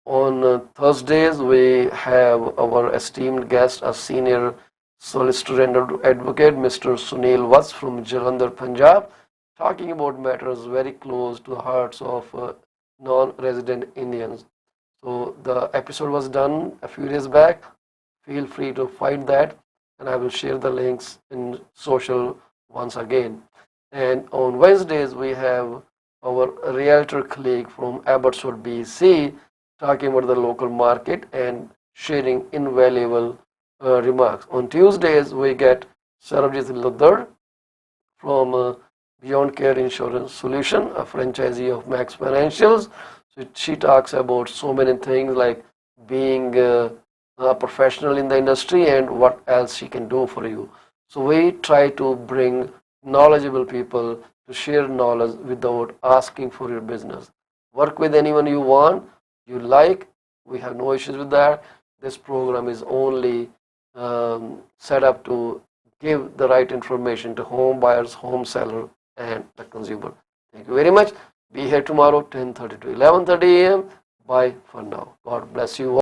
On Thursdays, we have our esteemed guest, a senior solicitor and advocate, Mr. Sunil Vats from Jalandhar, Punjab, talking about matters very close to the hearts of non-resident Indians. So the episode was done a few days back. Feel free to find that, and I will share the links in social once again. And on Wednesdays, we have our realtor colleague from Abbotsford, BC, talking about the local market and sharing invaluable remarks. On Tuesdays, we get Sarabjit Luddar from Beyond Care Insurance Solution, a franchisee of Max Financials. So she talks about so many things like being a professional in the industry and what else she can do for you. So we try to bring knowledgeable people to share knowledge without asking for your business. Work with anyone you want, you like. We have no issues with that. This program is only set up to give the right information to home buyers, home seller, and the consumer. Thank you very much. Be here tomorrow, 10:30 to 11:30 a.m. Bye for now. God bless you all.